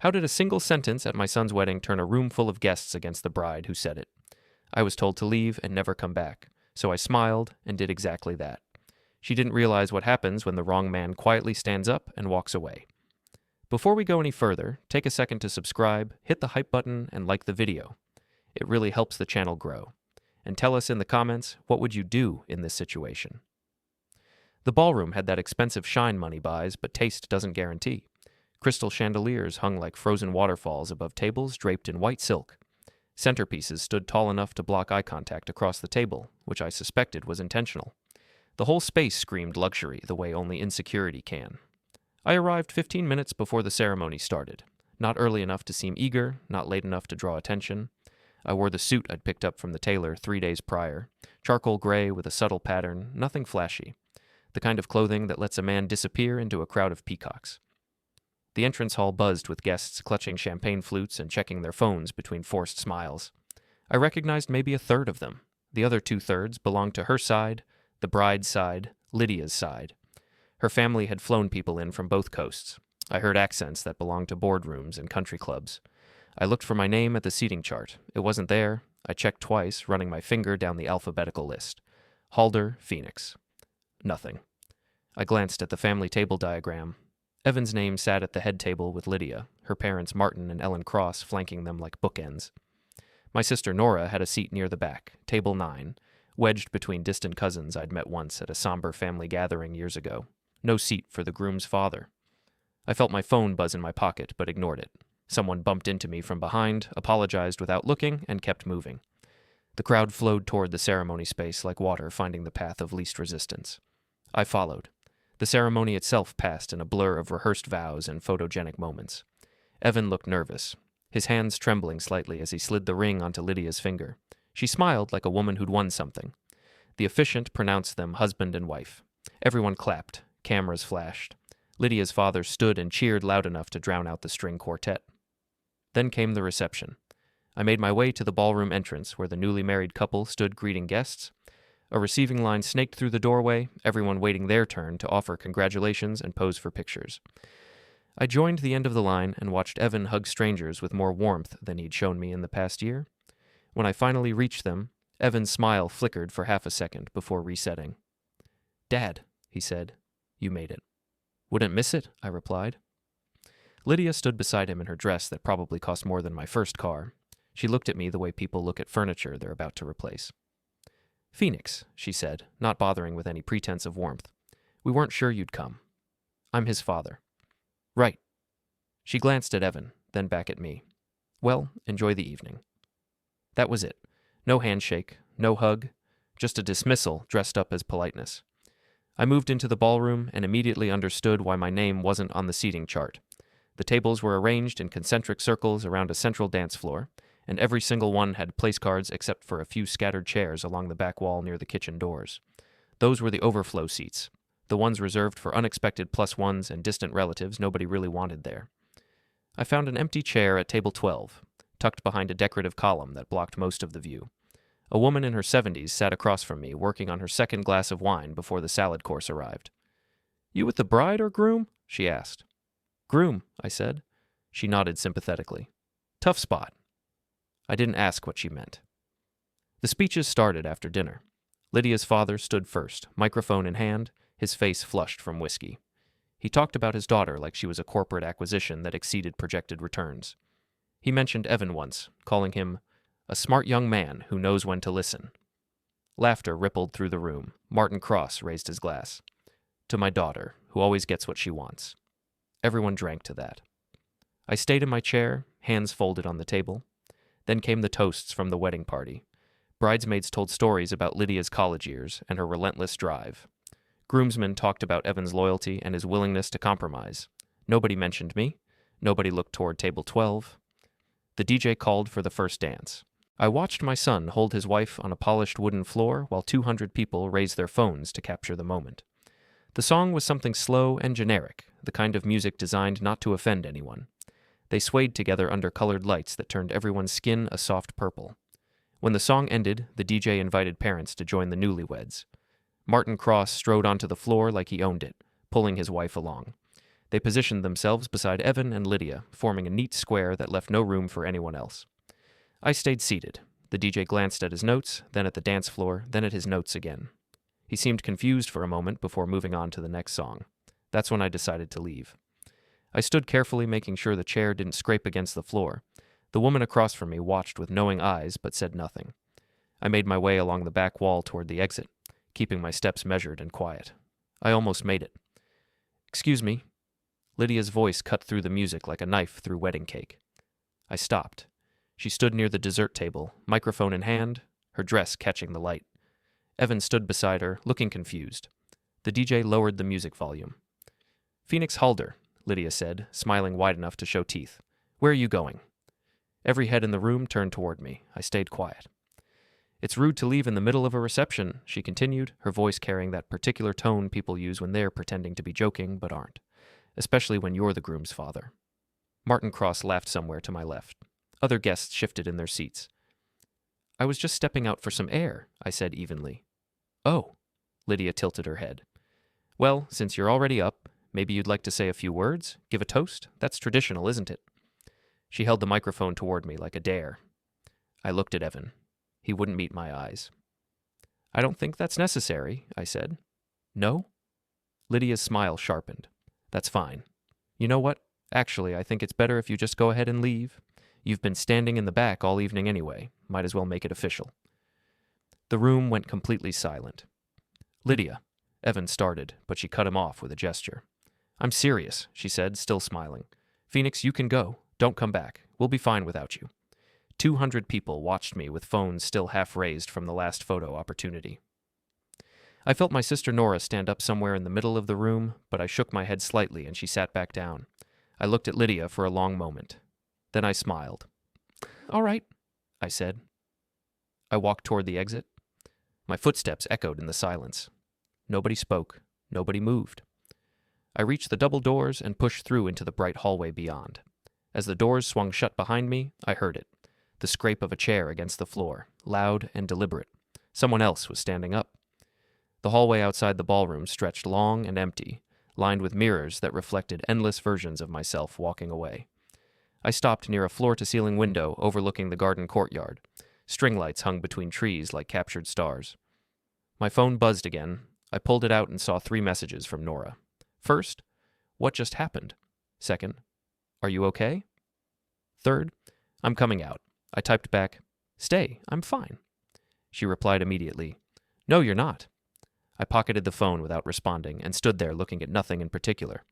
How did a single sentence at my son's wedding turn a room full of guests against the bride who said it? I was told to leave and never come back, so I smiled and did exactly that. She didn't realize what happens when the wrong man quietly stands up and walks away. Before we go any further, take a second to subscribe, hit the hype button, and like the video. It really helps the channel grow. And tell us in the comments, what would you do in this situation? The ballroom had that expensive shine money buys, but taste doesn't guarantee. Crystal chandeliers hung like frozen waterfalls above tables draped in white silk. Centerpieces stood tall enough to block eye contact across the table, which I suspected was intentional. The whole space screamed luxury the way only insecurity can. I arrived 15 minutes before the ceremony started. Not early enough to seem eager, not late enough to draw attention. I wore the suit I'd picked up from the tailor 3 days prior, charcoal gray with a subtle pattern, nothing flashy. The kind of clothing that lets a man disappear into a crowd of peacocks. The entrance hall buzzed with guests clutching champagne flutes and checking their phones between forced smiles. I recognized maybe a third of them. The other 2/3 belonged to her side, the bride's side, Lydia's side. Her family had flown people in from both coasts. I heard accents that belonged to boardrooms and country clubs. I looked for my name at the seating chart. It wasn't there. I checked twice, running my finger down the alphabetical list. Halder, Phoenix. Nothing. I glanced at the family table diagram. Evan's name sat at the head table with Lydia, her parents Martin and Ellen Cross flanking them like bookends. My sister Nora had a seat near the back, table 9, wedged between distant cousins I'd met once at a somber family gathering years ago. No seat for the groom's father. I felt my phone buzz in my pocket, but ignored it. Someone bumped into me from behind, apologized without looking, and kept moving. The crowd flowed toward the ceremony space like water finding the path of least resistance. I followed. The ceremony itself passed in a blur of rehearsed vows and photogenic moments. Evan looked nervous, his hands trembling slightly as he slid the ring onto Lydia's finger. She smiled like a woman who'd won something. The officiant pronounced them husband and wife. Everyone clapped. Cameras flashed. Lydia's father stood and cheered loud enough to drown out the string quartet. Then came the reception. I made my way to the ballroom entrance where the newly married couple stood greeting guests. A receiving line snaked through the doorway, everyone waiting their turn to offer congratulations and pose for pictures. I joined the end of the line and watched Evan hug strangers with more warmth than he'd shown me in the past year. When I finally reached them, Evan's smile flickered for half a second before resetting. "Dad," he said, "you made it." "Wouldn't miss it," I replied. Lydia stood beside him in her dress that probably cost more than my first car. She looked at me the way people look at furniture they're about to replace. "Phoenix," she said, not bothering with any pretense of warmth. "We weren't sure you'd come. I'm his father." "Right." She glanced at Evan, then back at me. "Well, enjoy the evening." That was it. No handshake, no hug, just a dismissal dressed up as politeness. I moved into the ballroom and immediately understood why my name wasn't on the seating chart. The tables were arranged in concentric circles around a central dance floor, and every single one had place cards except for a few scattered chairs along the back wall near the kitchen doors. Those were the overflow seats, the ones reserved for unexpected +1s and distant relatives nobody really wanted there. I found an empty chair at table 12, tucked behind a decorative column that blocked most of the view. A woman in her 70s sat across from me, working on her second glass of wine before the salad course arrived. "You with the bride or groom?" she asked. "Groom," I said. She nodded sympathetically. "Tough spot." I didn't ask what she meant. The speeches started after dinner. Lydia's father stood first, microphone in hand, his face flushed from whiskey. He talked about his daughter like she was a corporate acquisition that exceeded projected returns. He mentioned Evan once, calling him a smart young man who knows when to listen. Laughter rippled through the room. Martin Cross raised his glass. "To my daughter, who always gets what she wants." Everyone drank to that. I stayed in my chair, hands folded on the table. Then came the toasts from the wedding party. Bridesmaids told stories about Lydia's college years and her relentless drive. Groomsmen talked about Evan's loyalty and his willingness to compromise. Nobody mentioned me. Nobody looked toward table 12. The DJ called for the first dance. I watched my son hold his wife on a polished wooden floor while 200 people raised their phones to capture the moment. The song was something slow and generic, the kind of music designed not to offend anyone. They swayed together under colored lights that turned everyone's skin a soft purple. When the song ended, the DJ invited parents to join the newlyweds. Martin Cross strode onto the floor like he owned it, pulling his wife along. They positioned themselves beside Evan and Lydia, forming a neat square that left no room for anyone else. I stayed seated. The DJ glanced at his notes, then at the dance floor, then at his notes again. He seemed confused for a moment before moving on to the next song. That's when I decided to leave. I stood carefully, making sure the chair didn't scrape against the floor. The woman across from me watched with knowing eyes, but said nothing. I made my way along the back wall toward the exit, keeping my steps measured and quiet. I almost made it. "Excuse me." Lydia's voice cut through the music like a knife through wedding cake. I stopped. She stood near the dessert table, microphone in hand, her dress catching the light. Evan stood beside her, looking confused. The DJ lowered the music volume. "Phoenix Halder," Lydia said, smiling wide enough to show teeth. "Where are you going?" Every head in the room turned toward me. I stayed quiet. "It's rude to leave in the middle of a reception," she continued, her voice carrying that particular tone people use when they're pretending to be joking but aren't. Especially when you're the groom's father. Martin Cross laughed somewhere to my left. Other guests shifted in their seats. "I was just stepping out for some air," I said evenly. "Oh," Lydia tilted her head. "Well, since you're already up, maybe you'd like to say a few words? Give a toast? That's traditional, isn't it?" She held the microphone toward me like a dare. I looked at Evan. He wouldn't meet my eyes. "I don't think that's necessary," I said. "No?" Lydia's smile sharpened. "That's fine. You know what? Actually, I think it's better if you just go ahead and leave. You've been standing in the back all evening anyway. Might as well make it official." The room went completely silent. "Lydia," Evan started, but she cut him off with a gesture. "I'm serious," she said, still smiling. "Phoenix, you can go. Don't come back. We'll be fine without you." 200 people watched me with phones still half raised from the last photo opportunity. I felt my sister Nora stand up somewhere in the middle of the room, but I shook my head slightly and she sat back down. I looked at Lydia for a long moment. Then I smiled. "All right," I said. I walked toward the exit. My footsteps echoed in the silence. Nobody spoke. Nobody moved. I reached the double doors and pushed through into the bright hallway beyond. As the doors swung shut behind me, I heard it. The scrape of a chair against the floor, loud and deliberate. Someone else was standing up. The hallway outside the ballroom stretched long and empty, lined with mirrors that reflected endless versions of myself walking away. I stopped near a floor-to-ceiling window overlooking the garden courtyard. String lights hung between trees like captured stars. My phone buzzed again. I pulled it out and saw 3 messages from Nora. First, "What just happened?" Second, "Are you okay?" Third, "I'm coming out." I typed back, "Stay, I'm fine." She replied immediately, "No, you're not." I pocketed the phone without responding and stood there looking at nothing in particular.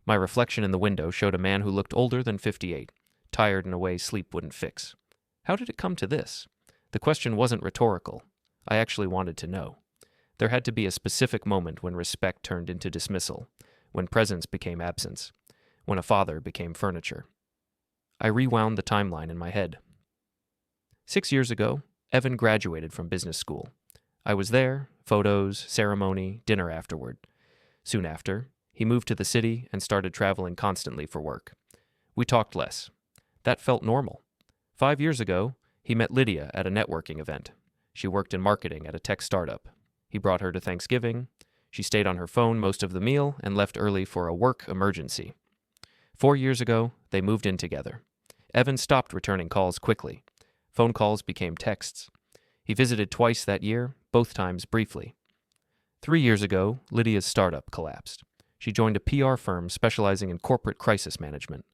My reflection in the window showed a man who looked older than 58, tired in a way sleep wouldn't fix. How did it come to this? The question wasn't rhetorical. I actually wanted to know. There had to be a specific moment when respect turned into dismissal, when presence became absence, when a father became furniture. I rewound the timeline in my head. 6 years ago, Evan graduated from business school. I was there, photos, ceremony, dinner afterward. Soon after, he moved to the city and started traveling constantly for work. We talked less. That felt normal. 5 years ago, he met Lydia at a networking event. She worked in marketing at a tech startup. He brought her to Thanksgiving. She stayed on her phone most of the meal and left early for a work emergency. 4 years ago, they moved in together. Evan stopped returning calls quickly. Phone calls became texts. He visited twice that year, both times briefly. 3 years ago, Lydia's startup collapsed. She joined a PR firm specializing in corporate crisis management.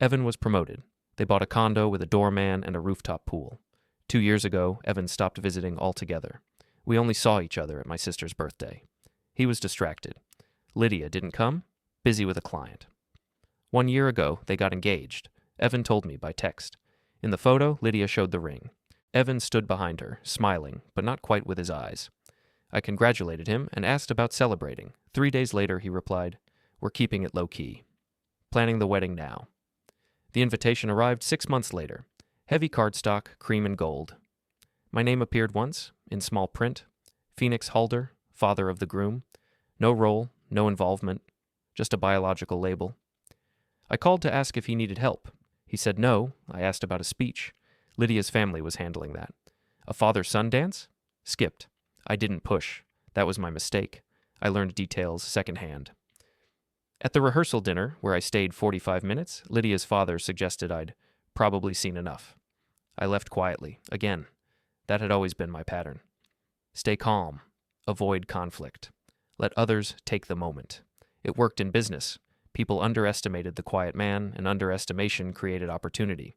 Evan was promoted. They bought a condo with a doorman and a rooftop pool. 2 years ago, Evan stopped visiting altogether. We only saw each other at my sister's birthday. He was distracted. Lydia didn't come, busy with a client. 1 year ago, they got engaged. Evan told me by text. In the photo, Lydia showed the ring. Evan stood behind her, smiling, but not quite with his eyes. I congratulated him and asked about celebrating. 3 days later, he replied, "We're keeping it low-key. Planning the wedding now." The invitation arrived 6 months later. Heavy cardstock, cream and gold. My name appeared once, in small print. Phoenix Halder, father of the groom. No role, no involvement, just a biological label. I called to ask if he needed help. He said no. I asked about a speech. Lydia's family was handling that. A father-son dance? Skipped. I didn't push. That was my mistake. I learned details secondhand. At the rehearsal dinner, where I stayed 45 minutes, Lydia's father suggested I'd probably seen enough. I left quietly. Again, that had always been my pattern. Stay calm. Avoid conflict. Let others take the moment. It worked in business. People underestimated the quiet man, and underestimation created opportunity.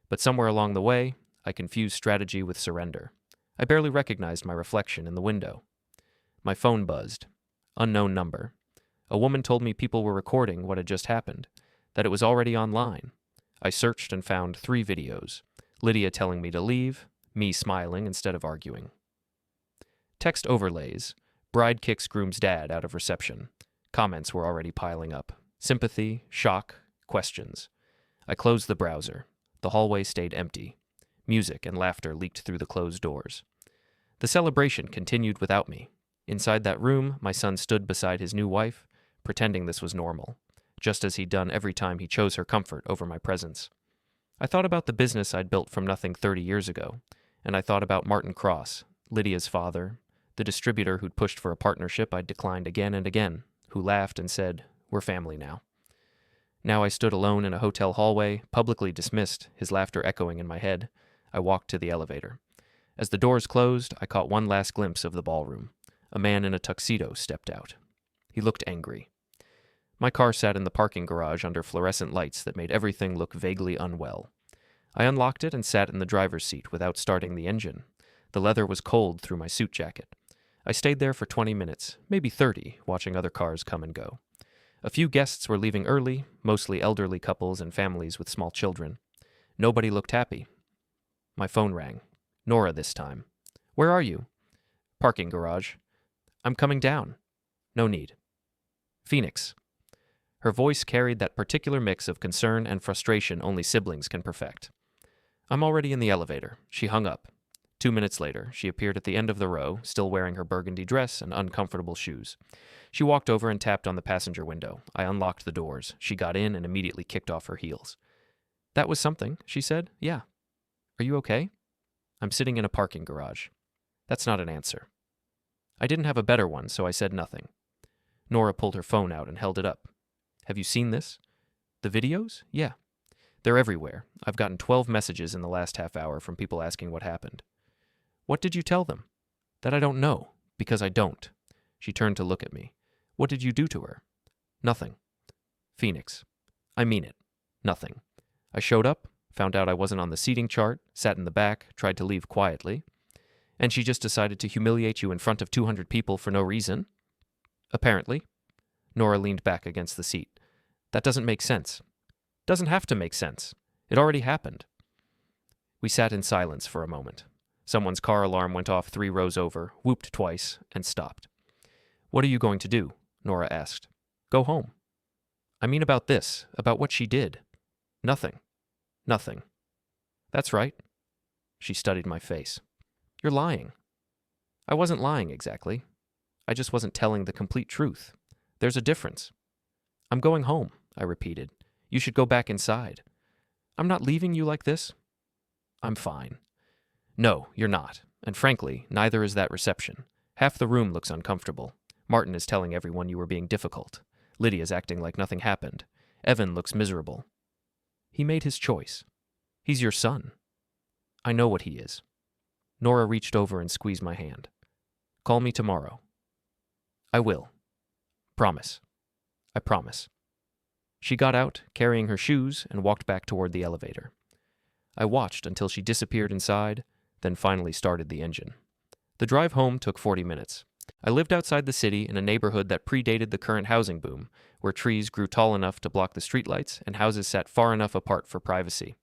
But somewhere along the way, I confused strategy with surrender. I barely recognized my reflection in the window. My phone buzzed. Unknown number. A woman told me people were recording what had just happened, that it was already online. I searched and found 3 videos. Lydia telling me to leave, me smiling instead of arguing. Text overlays. Bride kicks groom's dad out of reception. Comments were already piling up. Sympathy, shock, questions. I closed the browser. The hallway stayed empty. Music and laughter leaked through the closed doors. The celebration continued without me. Inside that room, my son stood beside his new wife, pretending this was normal, just as he'd done every time he chose her comfort over my presence. I thought about the business I'd built from nothing 30 years ago, and I thought about Martin Cross, Lydia's father, the distributor who'd pushed for a partnership I'd declined again and again, who laughed and said, "We're family now." Now I stood alone in a hotel hallway, publicly dismissed, his laughter echoing in my head. I walked to the elevator. As the doors closed, I caught one last glimpse of the ballroom. A man in a tuxedo stepped out. He looked angry. My car sat in the parking garage under fluorescent lights that made everything look vaguely unwell. I unlocked it and sat in the driver's seat without starting the engine. The leather was cold through my suit jacket. I stayed there for 20 minutes, maybe 30, watching other cars come and go. A few guests were leaving early, mostly elderly couples and families with small children. Nobody looked happy. My phone rang. Nora this time. "Where are you?" "Parking garage." "I'm coming down." "No need." "Phoenix." Her voice carried that particular mix of concern and frustration only siblings can perfect. "I'm already in the elevator." She hung up. 2 minutes later, she appeared at the end of the row, still wearing her burgundy dress and uncomfortable shoes. She walked over and tapped on the passenger window. I unlocked the doors. She got in and immediately kicked off her heels. "That was something," she said. "Yeah." "Are you okay?" "I'm sitting in a parking garage." That's not an answer. I didn't have a better one, so I said nothing. Nora pulled her phone out and held it up. "Have you seen this?" "The videos?" "Yeah. They're everywhere. I've gotten 12 messages in the last half hour from people asking what happened." "What did you tell them?" "That I don't know, because I don't." She turned to look at me. "What did you do to her?" "Nothing." "Phoenix. I mean it. Nothing. I showed up, found out I wasn't on the seating chart, sat in the back, tried to leave quietly. And she just decided to humiliate you in front of 200 people for no reason?" "Apparently." Nora leaned back against the seat. "That doesn't make sense." "Doesn't have to make sense. It already happened." We sat in silence for a moment. Someone's car alarm went off 3 rows over, whooped twice, and stopped. "What are you going to do?" Nora asked. "Go home." "I mean about this, about what she did." "Nothing. Nothing." "That's right." She studied my face. "You're lying." "I wasn't lying exactly. I just wasn't telling the complete truth. There's a difference." "I'm going home," I repeated. "You should go back inside." "I'm not leaving you like this." "I'm fine." "No, you're not. And frankly, neither is that reception. Half the room looks uncomfortable. Martin is telling everyone you were being difficult. Lydia's acting like nothing happened. Evan looks miserable. He made his choice. He's your son." "I know what he is." Nora reached over and squeezed my hand. "Call me tomorrow." "I will. Promise." "I promise." She got out, carrying her shoes, and walked back toward the elevator. I watched until she disappeared inside, then finally started the engine. The drive home took 40 minutes. I lived outside the city in a neighborhood that predated the current housing boom, where trees grew tall enough to block the streetlights and houses sat far enough apart for privacy.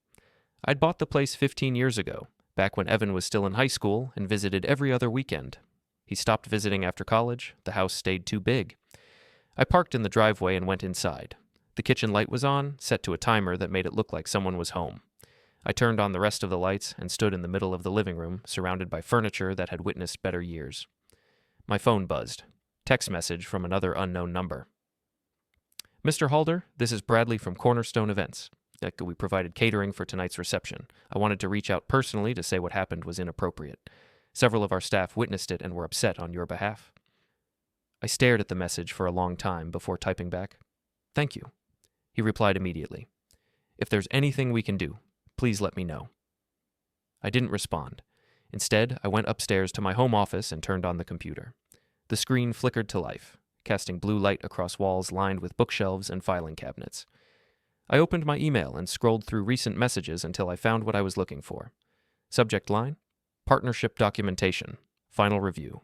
I'd bought the place 15 years ago, back when Evan was still in high school and visited every other weekend. He stopped visiting after college. The house stayed too big. I parked in the driveway and went inside. The kitchen light was on, set to a timer that made it look like someone was home. I turned on the rest of the lights and stood in the middle of the living room, surrounded by furniture that had witnessed better years. My phone buzzed. Text message from another unknown number. "Mr. Halder, this is Bradley from Cornerstone Events. We provided catering for tonight's reception. I wanted to reach out personally to say what happened was inappropriate. Several of our staff witnessed it and were upset on your behalf." I stared at the message for a long time before typing back. Thank you. He replied immediately. If there's anything we can do, please let me know. I didn't respond. Instead, I went upstairs to my home office and turned on the computer. The screen flickered to life, casting blue light across walls lined with bookshelves and filing cabinets. I opened my email and scrolled through recent messages until I found what I was looking for. Subject line: Partnership Documentation. Final Review.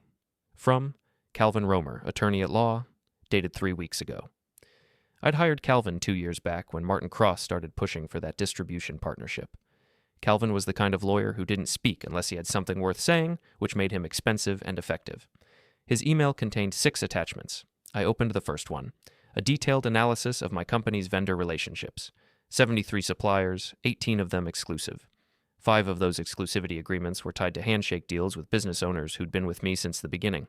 From Calvin Romer, Attorney at Law, dated 3 weeks ago. I'd hired Calvin 2 years back when Martin Cross started pushing for that distribution partnership. Calvin was the kind of lawyer who didn't speak unless he had something worth saying, which made him expensive and effective. His email contained 6 attachments. I opened the first one: a detailed analysis of my company's vendor relationships. 73 suppliers, 18 of them exclusive. 5 of those exclusivity agreements were tied to handshake deals with business owners who'd been with me since the beginning.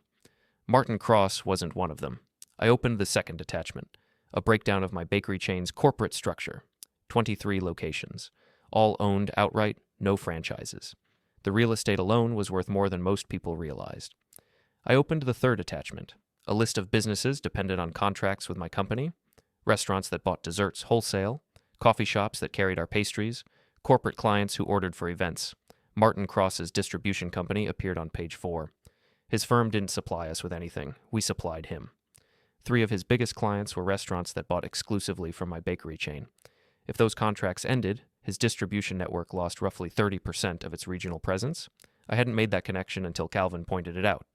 Martin Cross wasn't one of them. I opened the second attachment: a breakdown of my bakery chain's corporate structure. 23 locations, all owned outright, no franchises. The real estate alone was worth more than most people realized. I opened the third attachment: a list of businesses dependent on contracts with my company, restaurants that bought desserts wholesale, coffee shops that carried our pastries, corporate clients who ordered for events. Martin Cross's distribution company appeared on page 4. His firm didn't supply us with anything. We supplied him. 3 of his biggest clients were restaurants that bought exclusively from my bakery chain. If those contracts ended, his distribution network lost roughly 30% of its regional presence. I hadn't made that connection until Calvin pointed it out.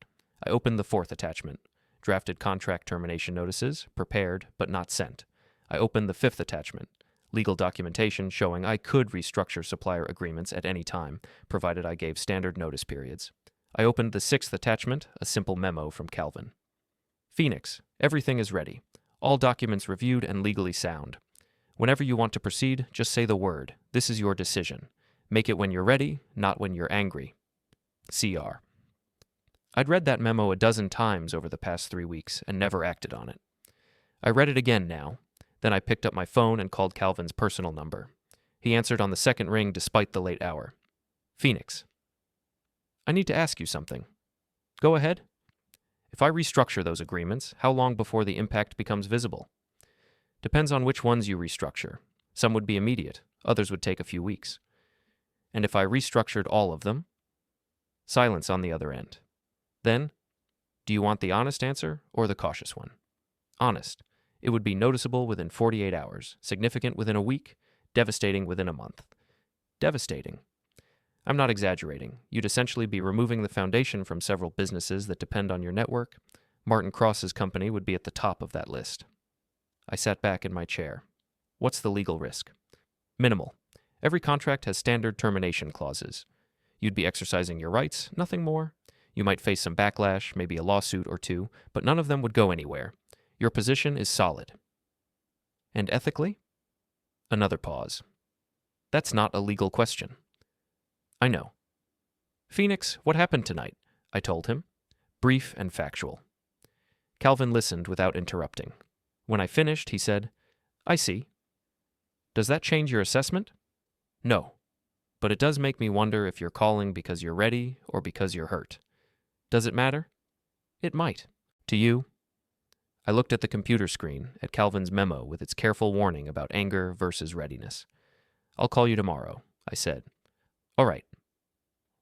I opened the fourth attachment: drafted contract termination notices, prepared but not sent. I opened the fifth attachment: legal documentation showing I could restructure supplier agreements at any time, provided I gave standard notice periods. I opened the sixth attachment: a simple memo from Calvin. Phoenix, everything is ready. All documents reviewed and legally sound. Whenever you want to proceed, just say the word. This is your decision. Make it when you're ready, not when you're angry. CR. I'd read that memo a dozen times over the past 3 weeks and never acted on it. I read it again now. Then I picked up my phone and called Calvin's personal number. He answered on the second ring despite the late hour. Phoenix. I need to ask you something. Go ahead. If I restructure those agreements, how long before the impact becomes visible? Depends on which ones you restructure. Some would be immediate, others would take a few weeks. And if I restructured all of them? Silence on the other end. Then, do you want the honest answer or the cautious one? Honest. It would be noticeable within 48 hours, significant within a week, devastating within a month. Devastating. I'm not exaggerating. You'd essentially be removing the foundation from several businesses that depend on your network. Martin Cross's company would be at the top of that list. I sat back in my chair. What's the legal risk? Minimal. Every contract has standard termination clauses. You'd be exercising your rights, nothing more. You might face some backlash, maybe a lawsuit or two, but none of them would go anywhere. Your position is solid. And ethically? Another pause. That's not a legal question. I know. Phoenix, what happened tonight? I told him. Brief and factual. Calvin listened without interrupting. When I finished, he said, I see. Does that change your assessment? No. But it does make me wonder if you're calling because you're ready or because you're hurt. Does it matter? It might. To you? I looked at the computer screen, at Calvin's memo with its careful warning about anger versus readiness. I'll call you tomorrow, I said. All right.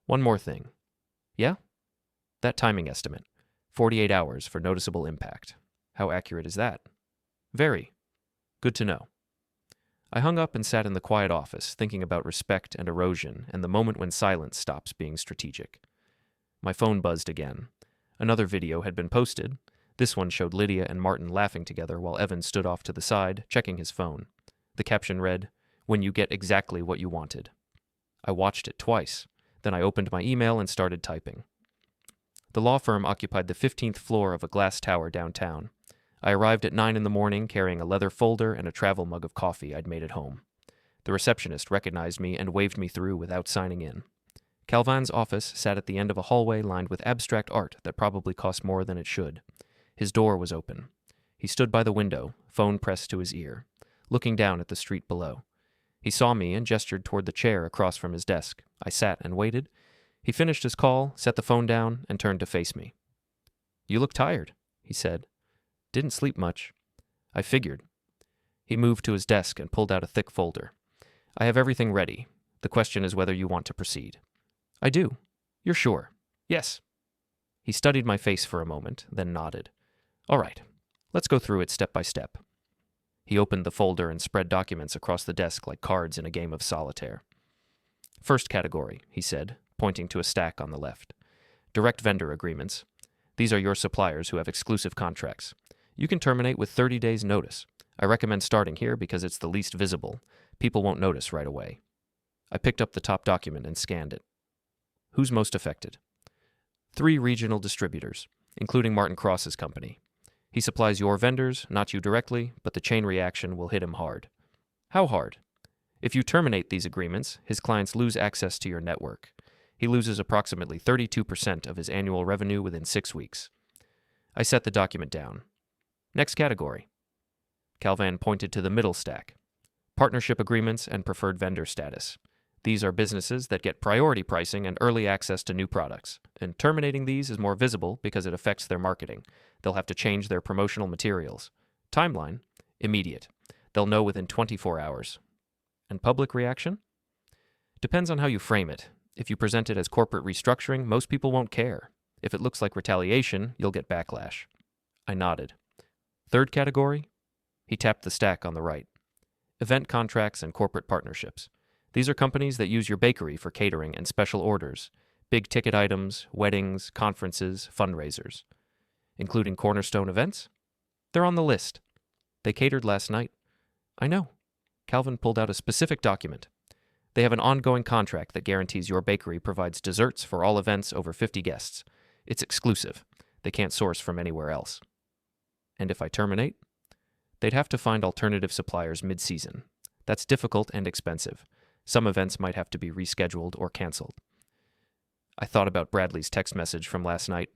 One more thing. Yeah? That timing estimate. 48 hours for noticeable impact. How accurate is that? Very. Good to know. I hung up and sat in the quiet office, thinking about respect and erosion and the moment when silence stops being strategic. My phone buzzed again. Another video had been posted. This one showed Lydia and Martin laughing together while Evan stood off to the side, checking his phone. The caption read, "When you get exactly what you wanted." I watched it twice. Then I opened my email and started typing. The law firm occupied the 15th floor of a glass tower downtown. I arrived at 9 in the morning carrying a leather folder and a travel mug of coffee I'd made at home. The receptionist recognized me and waved me through without signing in. Calvin's office sat at the end of a hallway lined with abstract art that probably cost more than it should. His door was open. He stood by the window, phone pressed to his ear, looking down at the street below. He saw me and gestured toward the chair across from his desk. I sat and waited. He finished his call, set the phone down, and turned to face me. "You look tired," he said. "Didn't sleep much." I figured. He moved to his desk and pulled out a thick folder. I have everything ready. The question is whether you want to proceed. I do. You're sure? Yes. He studied my face for a moment, then nodded. All right. Let's go through it step by step. He opened the folder and spread documents across the desk like cards in a game of solitaire. First category, he said, pointing to a stack on the left. Direct vendor agreements. These are your suppliers who have exclusive contracts. You can terminate with 30 days' notice. I recommend starting here because it's the least visible. People won't notice right away. I picked up the top document and scanned it. Who's most affected? 3 regional distributors, including Martin Cross's company. He supplies your vendors, not you directly, but the chain reaction will hit him hard. How hard? If you terminate these agreements, his clients lose access to your network. He loses approximately 32% of his annual revenue within 6 weeks. I set the document down. Next category. Calvan pointed to the middle stack. Partnership agreements and preferred vendor status. These are businesses that get priority pricing and early access to new products, and terminating these is more visible because it affects their marketing. They'll have to change their promotional materials. Timeline? Immediate. They'll know within 24 hours. And public reaction? Depends on how you frame it. If you present it as corporate restructuring, most people won't care. If it looks like retaliation, you'll get backlash. I nodded. Third category? He tapped the stack on the right. Event contracts and corporate partnerships. These are companies that use your bakery for catering and special orders, big ticket items, weddings, conferences, fundraisers. Including cornerstone events? They're on the list. They catered last night. I know. Calvin pulled out a specific document. They have an ongoing contract that guarantees your bakery provides desserts for all events over 50 guests. It's exclusive. They can't source from anywhere else. And if I terminate? They'd have to find alternative suppliers mid-season. That's difficult and expensive. Some events might have to be rescheduled or canceled. I thought about Bradley's text message from last night.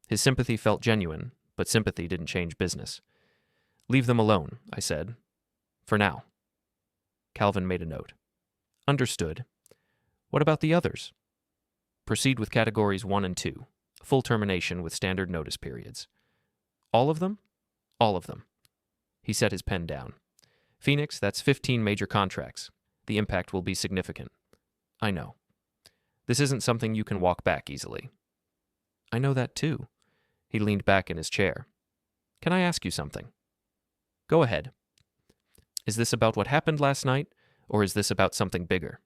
His sympathy felt genuine, but sympathy didn't change business. Leave them alone, I said. For now. Calvin made a note. Understood. What about the others? Proceed with categories 1 and 2. Full termination with standard notice periods. All of them? All of them. He set his pen down. Phoenix, that's 15 major contracts. The impact will be significant. I know. This isn't something you can walk back easily. I know that too. He leaned back in his chair. Can I ask you something? Go ahead. Is this about what happened last night, or is this about something bigger?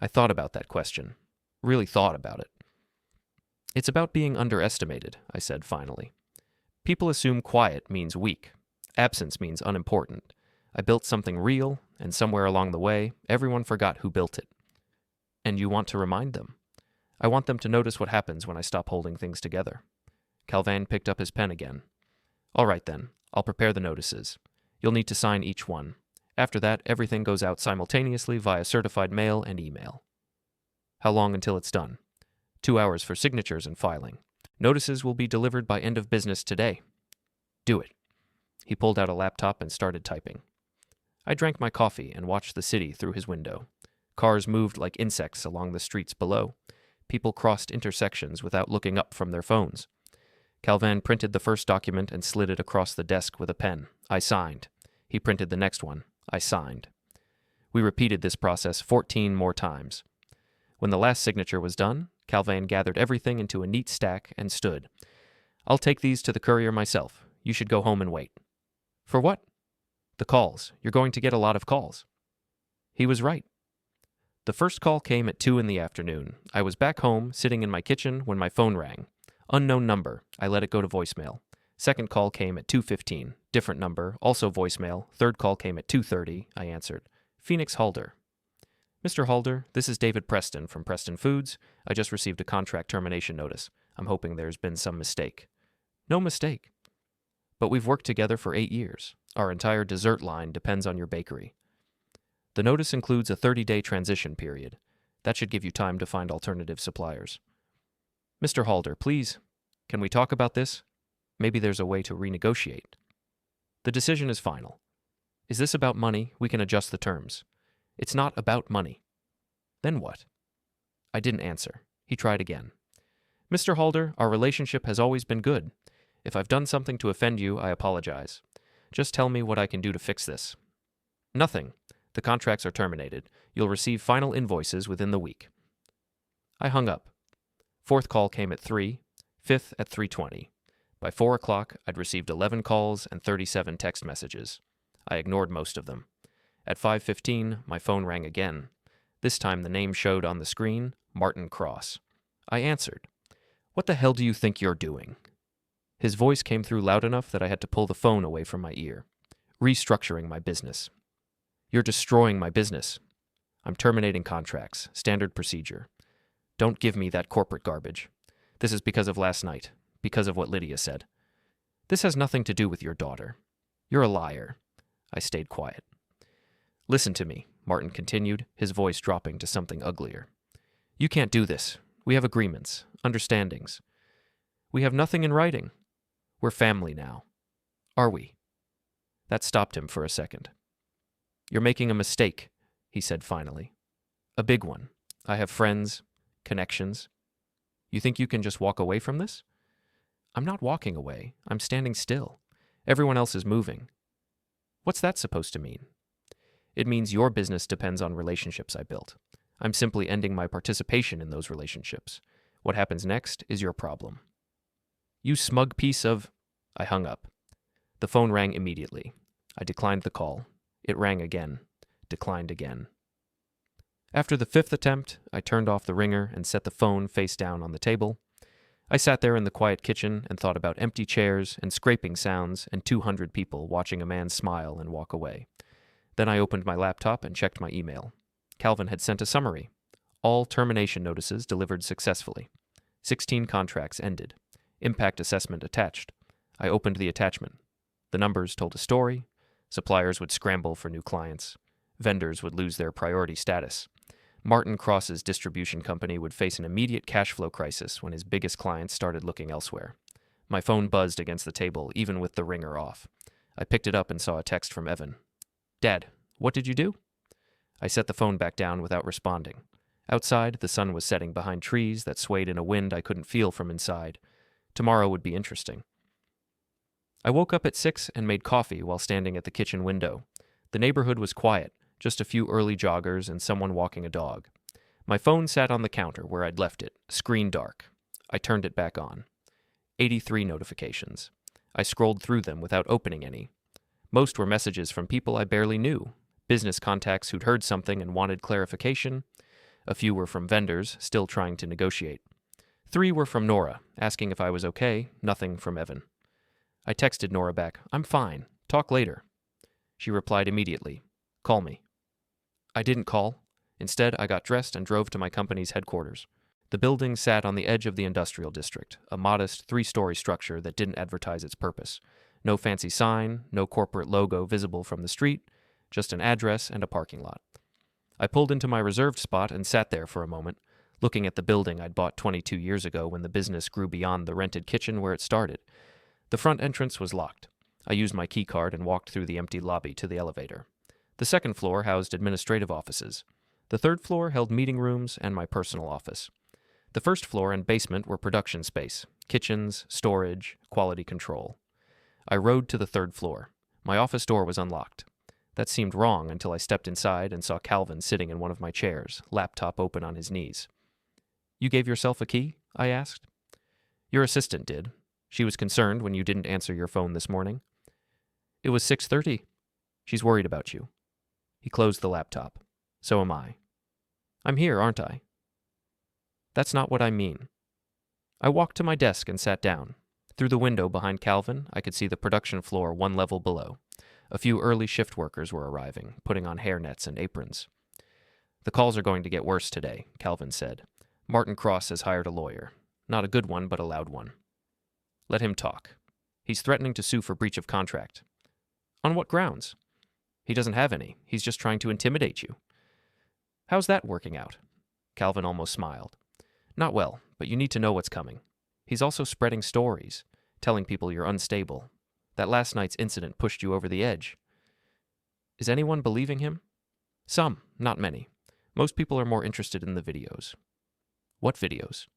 I thought about that question. Really thought about it. It's about being underestimated, I said finally. People assume quiet means weak. Absence means unimportant. I built something real, and somewhere along the way, everyone forgot who built it. And you want to remind them. I want them to notice what happens when I stop holding things together. Calvan picked up his pen again. All right then, I'll prepare the notices. You'll need to sign each one. After that, everything goes out simultaneously via certified mail and email. How long until it's done? 2 hours for signatures and filing. Notices will be delivered by end of business today. Do it. He pulled out a laptop and started typing. I drank my coffee and watched the city through his window. Cars moved like insects along the streets below. People crossed intersections without looking up from their phones. Calvan printed the first document and slid it across the desk with a pen. I signed. He printed the next one. I signed. We repeated this process 14 more times. When the last signature was done, Calvan gathered everything into a neat stack and stood. I'll take these to the courier myself. You should go home and wait. For what? The calls. You're going to get a lot of calls. He was right. The first call came at 2 in the afternoon. I was back home, sitting in my kitchen, when my phone rang. Unknown number. I let it go to voicemail. Second call came at 2:15. Different number, also voicemail. Third call came at 2:30. I answered. Phoenix Halder. Mr. Halder, this is David Preston from Preston Foods. I just received a contract termination notice. I'm hoping there's been some mistake. No mistake. But we've worked together for 8 years. Our entire dessert line depends on your bakery. The notice includes a 30-day transition period. That should give you time to find alternative suppliers. Mr. Halder, please, can we talk about this? Maybe there's a way to renegotiate. The decision is final. Is this about money? We can adjust the terms. It's not about money. Then what? I didn't answer. He tried again. Mr. Halder, our relationship has always been good. If I've done something to offend you, I apologize. Just tell me what I can do to fix this. Nothing. The contracts are terminated. You'll receive final invoices within the week. I hung up. Fourth call came at 3, fifth at 3:20. By 4 o'clock, I'd received 11 calls and 37 text messages. I ignored most of them. At 5:15, my phone rang again. This time the name showed on the screen, Martin Cross. I answered. "What the hell do you think you're doing?" His voice came through loud enough that I had to pull the phone away from my ear. "Restructuring my business." "You're destroying my business." "I'm terminating contracts. Standard procedure." "Don't give me that corporate garbage. This is because of last night, because of what Lydia said." "This has nothing to do with your daughter." "You're a liar." I stayed quiet. "Listen to me," Martin continued, his voice dropping to something uglier. "You can't do this. We have agreements, understandings. We have nothing in writing. We're family now. Are we?" That stopped him for a second. "You're making a mistake," he said finally. "A big one. I have friends, connections. You think you can just walk away from this?" "I'm not walking away. I'm standing still. Everyone else is moving." "What's that supposed to mean?" "It means your business depends on relationships I built. I'm simply ending my participation in those relationships. What happens next is your problem." "You smug piece of—" I hung up. The phone rang immediately. I declined the call. It rang again. Declined again. After the 5th attempt, I turned off the ringer and set the phone face down on the table. I sat there in the quiet kitchen and thought about empty chairs and scraping sounds and 200 people watching a man smile and walk away. Then I opened my laptop and checked my email. Calvin had sent a summary. All termination notices delivered successfully. 16 contracts ended. Impact assessment attached. I opened the attachment. The numbers told a story. Suppliers would scramble for new clients. Vendors would lose their priority status. Martin Cross's distribution company would face an immediate cash flow crisis when his biggest clients started looking elsewhere. My phone buzzed against the table, even with the ringer off. I picked it up and saw a text from Evan. "Dad, what did you do?" I set the phone back down without responding. Outside, the sun was setting behind trees that swayed in a wind I couldn't feel from inside. Tomorrow would be interesting. I woke up at 6 and made coffee while standing at the kitchen window. The neighborhood was quiet, just a few early joggers and someone walking a dog. My phone sat on the counter where I'd left it, screen dark. I turned it back on. 83 notifications. I scrolled through them without opening any. Most were messages from people I barely knew, business contacts who'd heard something and wanted clarification. A few were from vendors, still trying to negotiate. 3 were from Nora, asking if I was okay, nothing from Evan. I texted Nora back, "I'm fine. Talk later." She replied immediately, "Call me." I didn't call. Instead, I got dressed and drove to my company's headquarters. The building sat on the edge of the industrial district, a modest 3-story structure that didn't advertise its purpose. No fancy sign, no corporate logo visible from the street, just an address and a parking lot. I pulled into my reserved spot and sat there for a moment, looking at the building I'd bought 22 years ago when the business grew beyond the rented kitchen where it started. The front entrance was locked. I used my key card and walked through the empty lobby to the elevator. The second floor housed administrative offices. The third floor held meeting rooms and my personal office. The first floor and basement were production space, kitchens, storage, quality control. I rode to the third floor. My office door was unlocked. That seemed wrong until I stepped inside and saw Calvin sitting in one of my chairs, laptop open on his knees. "You gave yourself a key?" I asked. "Your assistant did. She was concerned when you didn't answer your phone this morning." "It was 6:30. She's worried about you." He closed the laptop. "So am I." "I'm here, aren't I?" "That's not what I mean." I walked to my desk and sat down. Through the window behind Calvin, I could see the production floor one level below. A few early shift workers were arriving, putting on hairnets and aprons. "The calls are going to get worse today," Calvin said. "Martin Cross has hired a lawyer. Not a good one, but a loud one." "Let him talk. He's threatening to sue for breach of contract." "On what grounds?" "He doesn't have any. He's just trying to intimidate you." "How's that working out?" Calvin almost smiled. "Not well, but you need to know what's coming. He's also spreading stories, telling people you're unstable. That last night's incident pushed you over the edge." "Is anyone believing him?" "Some, not many. Most people are more interested in the videos." "What videos?"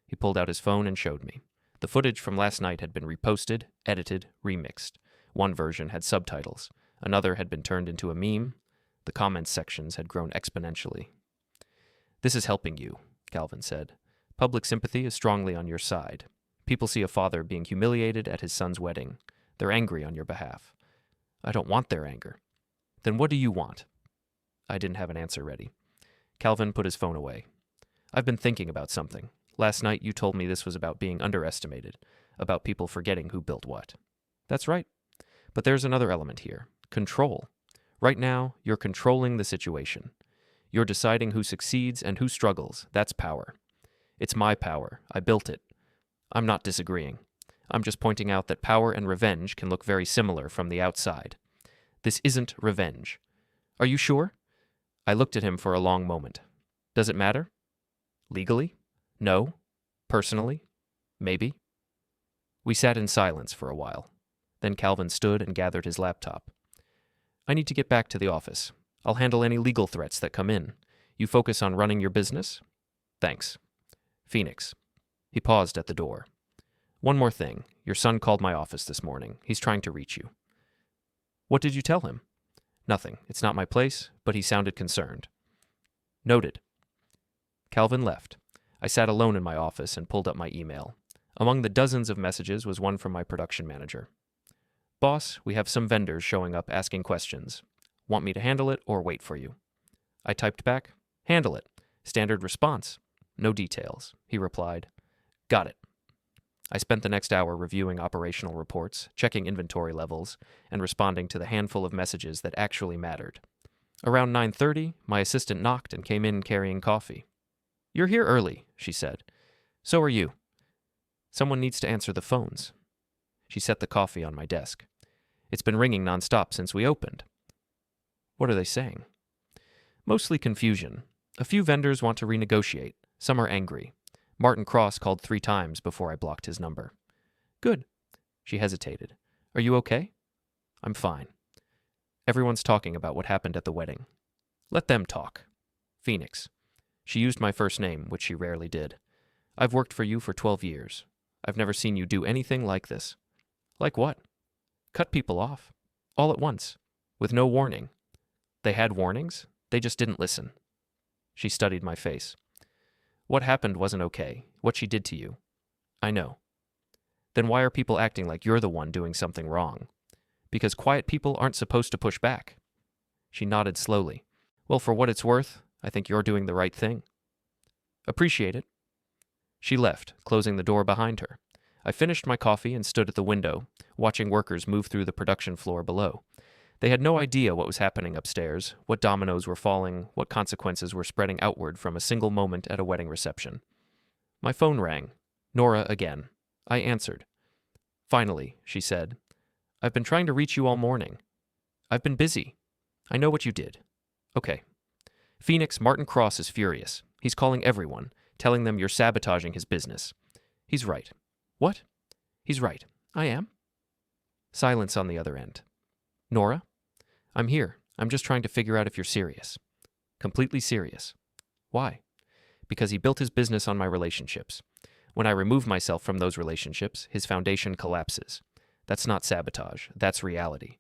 He pulled out his phone and showed me. The footage from last night had been reposted, edited, remixed. One version had subtitles. Another had been turned into a meme. The comments sections had grown exponentially. "This is helping you," Calvin said. "Public sympathy is strongly on your side. People see a father being humiliated at his son's wedding. They're angry on your behalf." "I don't want their anger." "Then what do you want?" I didn't have an answer ready. Calvin put his phone away. "I've been thinking about something. Last night you told me this was about being underestimated, about people forgetting who built what." "That's right. But there's another element here. Control. Right now, you're controlling the situation. You're deciding who succeeds and who struggles. That's power. It's my power. I built it. I'm not disagreeing. I'm just pointing out that power and revenge can look very similar from the outside. This isn't revenge." "Are you sure?" I looked at him for a long moment. "Does it matter? Legally? No. Personally? Maybe." We sat in silence for a while. Then Calvin stood and gathered his laptop. "I need to get back to the office. I'll handle any legal threats that come in. You focus on running your business?" "Thanks. Phoenix." He paused at the door. "One more thing. Your son called my office this morning. He's trying to reach you." "What did you tell him?" "Nothing. It's not my place, but he sounded concerned." "Noted." Calvin left. I sat alone in my office and pulled up my email. Among the dozens of messages was one from my production manager. "Boss, we have some vendors showing up asking questions. Want me to handle it or wait for you?" I typed back, "Handle it. Standard response. No details." He replied, "Got it." I spent the next hour reviewing operational reports, checking inventory levels, and responding to the handful of messages that actually mattered. Around 9:30, my assistant knocked and came in carrying coffee. "You're here early," she said. "So are you." "Someone needs to answer the phones." She set the coffee on my desk. "It's been ringing nonstop since we opened." "What are they saying?" "Mostly confusion. A few vendors want to renegotiate. Some are angry. Martin Cross called 3 times before I blocked his number." "Good." She hesitated. "Are you okay?" "I'm fine." "Everyone's talking about what happened at the wedding." "Let them talk." "Phoenix." She used my first name, which she rarely did. "I've worked for you for 12 years. I've never seen you do anything like this." "Like what?" "Cut people off. All at once. With no warning. They had warnings. They just didn't listen." She studied my face. "What happened wasn't okay. What she did to you." "I know." "Then why are people acting like you're the one doing something wrong?" "Because quiet people aren't supposed to push back." She nodded slowly. "Well, for what it's worth, I think you're doing the right thing." "Appreciate it." She left, closing the door behind her. I finished my coffee and stood at the window, watching workers move through the production floor below. They had no idea what was happening upstairs, what dominoes were falling, what consequences were spreading outward from a single moment at a wedding reception. My phone rang. Nora again. I answered. "Finally," she said. "I've been trying to reach you all morning." "I've been busy." "I know what you did." "Okay." "Phoenix, Martin Cross is furious. He's calling everyone, telling them you're sabotaging his business." "He's right." "What?" "He's right." "I am?" Silence on the other end. "Nora?" "I'm here. I'm just trying to figure out if you're serious." "Completely serious." "Why?" "Because he built his business on my relationships. When I remove myself from those relationships, his foundation collapses. That's not sabotage. That's reality.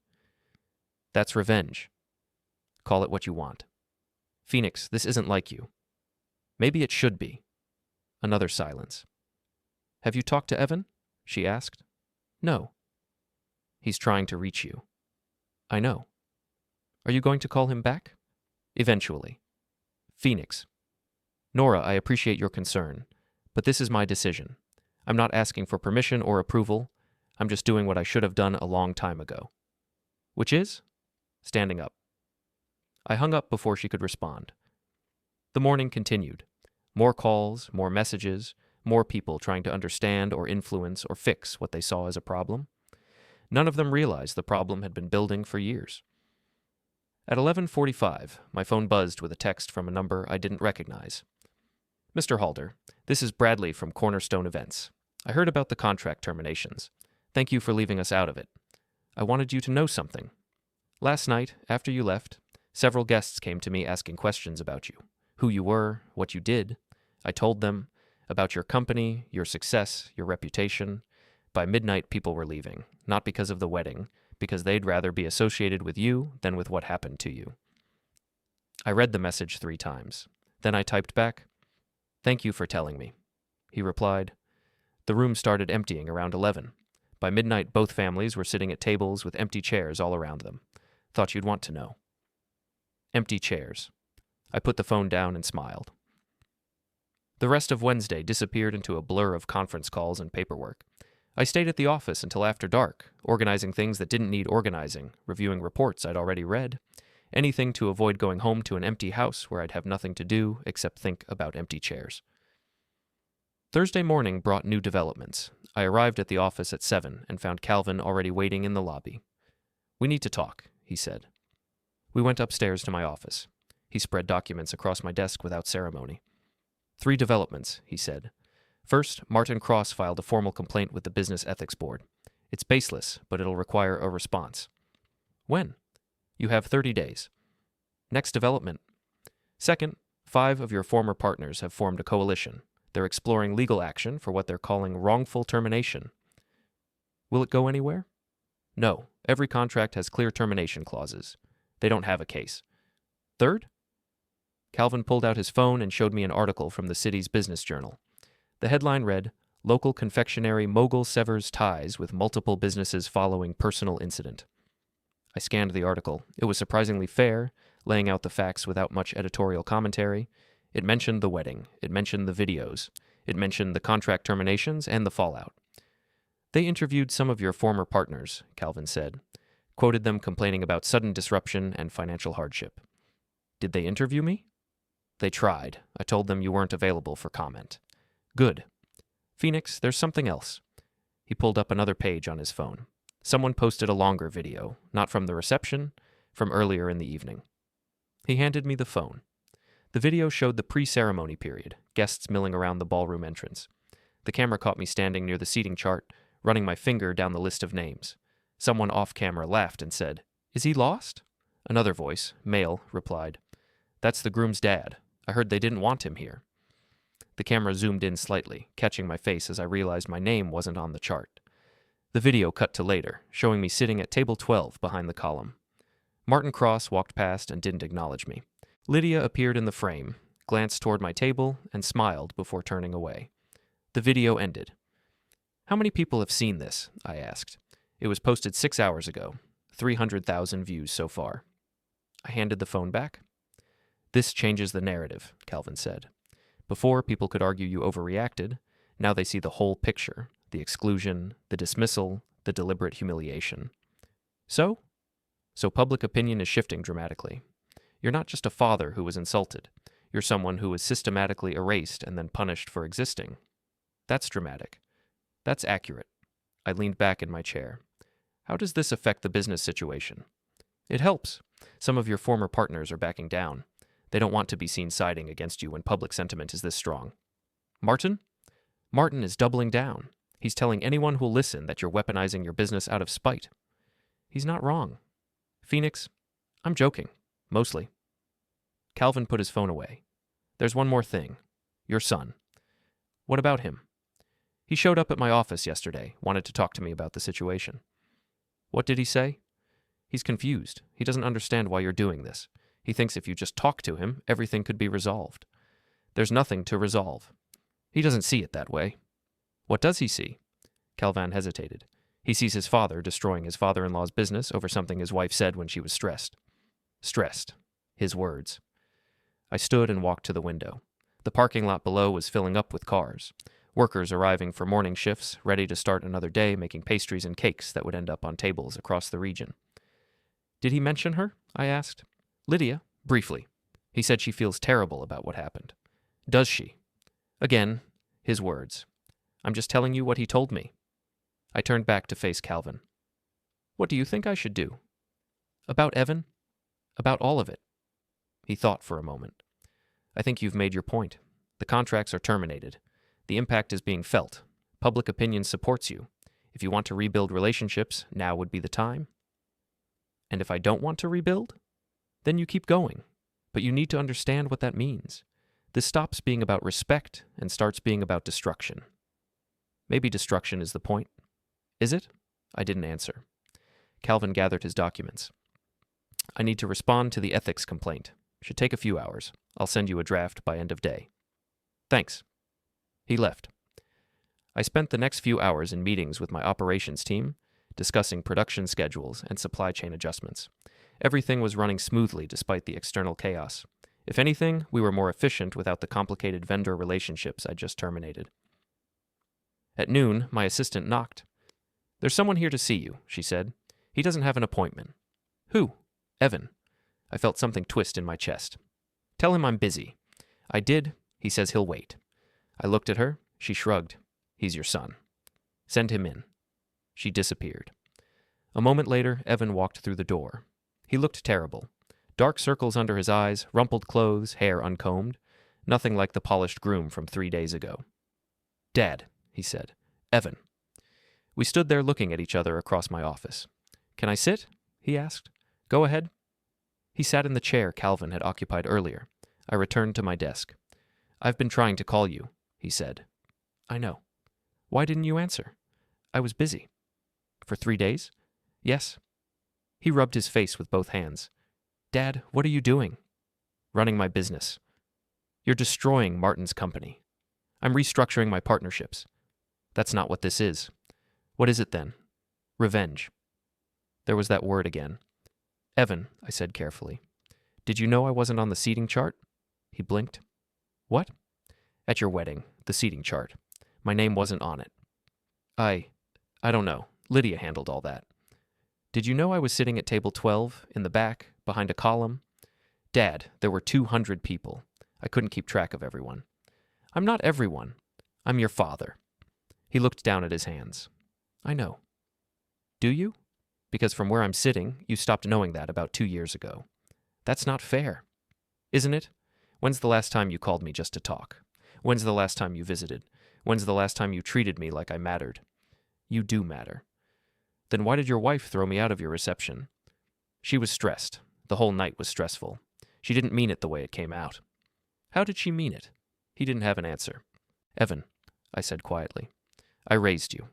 That's revenge. Call it what you want." "Phoenix, this isn't like you." "Maybe it should be." Another silence. "Have you talked to Evan?" she asked. "No." "He's trying to reach you." "I know." "Are you going to call him back?" "Eventually." "Phoenix." "Nora, I appreciate your concern, but this is my decision. I'm not asking for permission or approval. I'm just doing what I should have done a long time ago." "Which is?" "Standing up." I hung up before she could respond. The morning continued. More calls, more messages, more people trying to understand or influence or fix what they saw as a problem. None of them realized the problem had been building for years. At 11:45, my phone buzzed with a text from a number I didn't recognize. "Mr. Halder, this is Bradley from Cornerstone Events. I heard about the contract terminations. Thank you for leaving us out of it. I wanted you to know something. Last night, after you left, several guests came to me asking questions about you, who you were, what you did. I told them about your company, your success, your reputation. By midnight, people were leaving, not because of the wedding, because they'd rather be associated with you than with what happened to you. I read the message 3 times. Then I typed back, "Thank you for telling me." He replied. The room started emptying around 11. By midnight, both families were sitting at tables with empty chairs all around them. Thought you'd want to know. Empty chairs. I put the phone down and smiled. The rest of Wednesday disappeared into a blur of conference calls and paperwork. I stayed at the office until after dark, organizing things that didn't need organizing, reviewing reports I'd already read, anything to avoid going home to an empty house where I'd have nothing to do except think about empty chairs. Thursday morning brought new developments. I arrived at the office at 7 and found Calvin already waiting in the lobby. "We need to talk," he said. We went upstairs to my office. He spread documents across my desk without ceremony. 3 developments, he said. First, Martin Cross filed a formal complaint with the Business Ethics Board. It's baseless, but it'll require a response. When? You have 30 days. Next development. Second, 5 of your former partners have formed a coalition. They're exploring legal action for what they're calling wrongful termination. Will it go anywhere? No. Every contract has clear termination clauses. They don't have a case. Third? Calvin pulled out his phone and showed me an article from the city's business journal. The headline read, "Local confectionery mogul severs ties with multiple businesses following personal incident." I scanned the article. It was surprisingly fair, laying out the facts without much editorial commentary. It mentioned the wedding. It mentioned the videos. It mentioned the contract terminations and the fallout. They interviewed some of your former partners, Calvin said. Quoted them complaining about sudden disruption and financial hardship. Did they interview me? They tried. I told them you weren't available for comment. Good. Phoenix, there's something else. He pulled up another page on his phone. Someone posted a longer video, not from the reception, from earlier in the evening. He handed me the phone. The video showed the pre-ceremony period, guests milling around the ballroom entrance. The camera caught me standing near the seating chart, running my finger down the list of names. Someone off-camera laughed and said, "Is he lost?" Another voice, male, replied, "That's the groom's dad. I heard they didn't want him here." The camera zoomed in slightly, catching my face as I realized my name wasn't on the chart. The video cut to later, showing me sitting at table 12 behind the column. Martin Cross walked past and didn't acknowledge me. Lydia appeared in the frame, glanced toward my table, and smiled before turning away. The video ended. "How many people have seen this?" I asked. It was posted 6 hours ago. 300,000 views so far. I handed the phone back. "This changes the narrative," Calvin said. "Before, people could argue you overreacted. Now they see the whole picture, the exclusion, the dismissal, the deliberate humiliation. So public opinion is shifting dramatically. You're not just a father who was insulted. You're someone who was systematically erased and then punished for existing. That's dramatic. That's accurate." I leaned back in my chair. "How does this affect the business situation?" "It helps. Some of your former partners are backing down. They don't want to be seen siding against you when public sentiment is this strong." "Martin? Martin is doubling down. He's telling anyone who'll listen that you're weaponizing your business out of spite." "He's not wrong. Phoenix, I'm joking. Mostly." Calvin put his phone away. "There's one more thing. Your son. What about him?" "He showed up at my office yesterday, wanted to talk to me about the situation." "What did he say?" "He's confused. He doesn't understand why you're doing this. He thinks if you just talk to him, everything could be resolved. There's nothing to resolve. He doesn't see it that way." "What does he see?" Calvin hesitated. "He sees his father destroying his father-in-law's business over something his wife said when she was stressed." Stressed. His words. I stood and walked to the window. The parking lot below was filling up with cars. Workers arriving for morning shifts, ready to start another day making pastries and cakes that would end up on tables across the region. "Did he mention her?" I asked. "Lydia, briefly. He said she feels terrible about what happened." "Does she?" Again, his words. "I'm just telling you what he told me." I turned back to face Calvin. "What do you think I should do?" "About Evan? About all of it." He thought for a moment. "I think you've made your point. The contracts are terminated. The impact is being felt. Public opinion supports you. If you want to rebuild relationships, now would be the time. And if I don't want to rebuild? Then you keep going. But you need to understand what that means. This stops being about respect and starts being about destruction." Maybe destruction is the point. Is it? I didn't answer. Calvin gathered his documents. I need to respond to the ethics complaint. Should take a few hours. I'll send you a draft by end of day. Thanks. He left. I spent the next few hours in meetings with my operations team, discussing production schedules and supply chain adjustments. Everything was running smoothly despite the external chaos. If anything, we were more efficient without the complicated vendor relationships I just terminated. At noon, my assistant knocked. "There's someone here to see you," she said. "He doesn't have an appointment." "Who?" "Evan." I felt something twist in my chest. "Tell him I'm busy." I did. He says he'll wait. I looked at her. She shrugged. "He's your son." "Send him in." She disappeared. A moment later, Evan walked through the door. He looked terrible. Dark circles under his eyes, rumpled clothes, hair uncombed. Nothing like the polished groom from 3 days ago. "Dad," he said. "Evan." We stood there looking at each other across my office. "Can I sit?" he asked. "Go ahead." He sat in the chair Calvin had occupied earlier. I returned to my desk. "I've been trying to call you," he said. "I know. Why didn't you answer?" "I was busy." "For 3 days?" "Yes." He rubbed his face with both hands. "Dad, what are you doing?" "Running my business." "You're destroying Martin's company." "I'm restructuring my partnerships." "That's not what this is." "What is it then?" "Revenge." There was that word again. "Evan," I said carefully, "did you know I wasn't on the seating chart?" He blinked. "What?" "At your wedding, the seating chart. My name wasn't on it." I don't know. Lydia handled all that." "Did you know I was sitting at table 12, in the back, behind a column?" "Dad, there were 200 people. I couldn't keep track of everyone." "I'm not everyone. I'm your father." He looked down at his hands. "I know." "Do you? Because from where I'm sitting, you stopped knowing that about 2 years ago." "That's not fair." "Isn't it? When's the last time you called me just to talk? When's the last time you visited? When's the last time you treated me like I mattered?" "You do matter." "Then why did your wife throw me out of your reception?" "She was stressed. The whole night was stressful. She didn't mean it the way it came out." "How did she mean it?" He didn't have an answer. "Evan," I said quietly, "I raised you.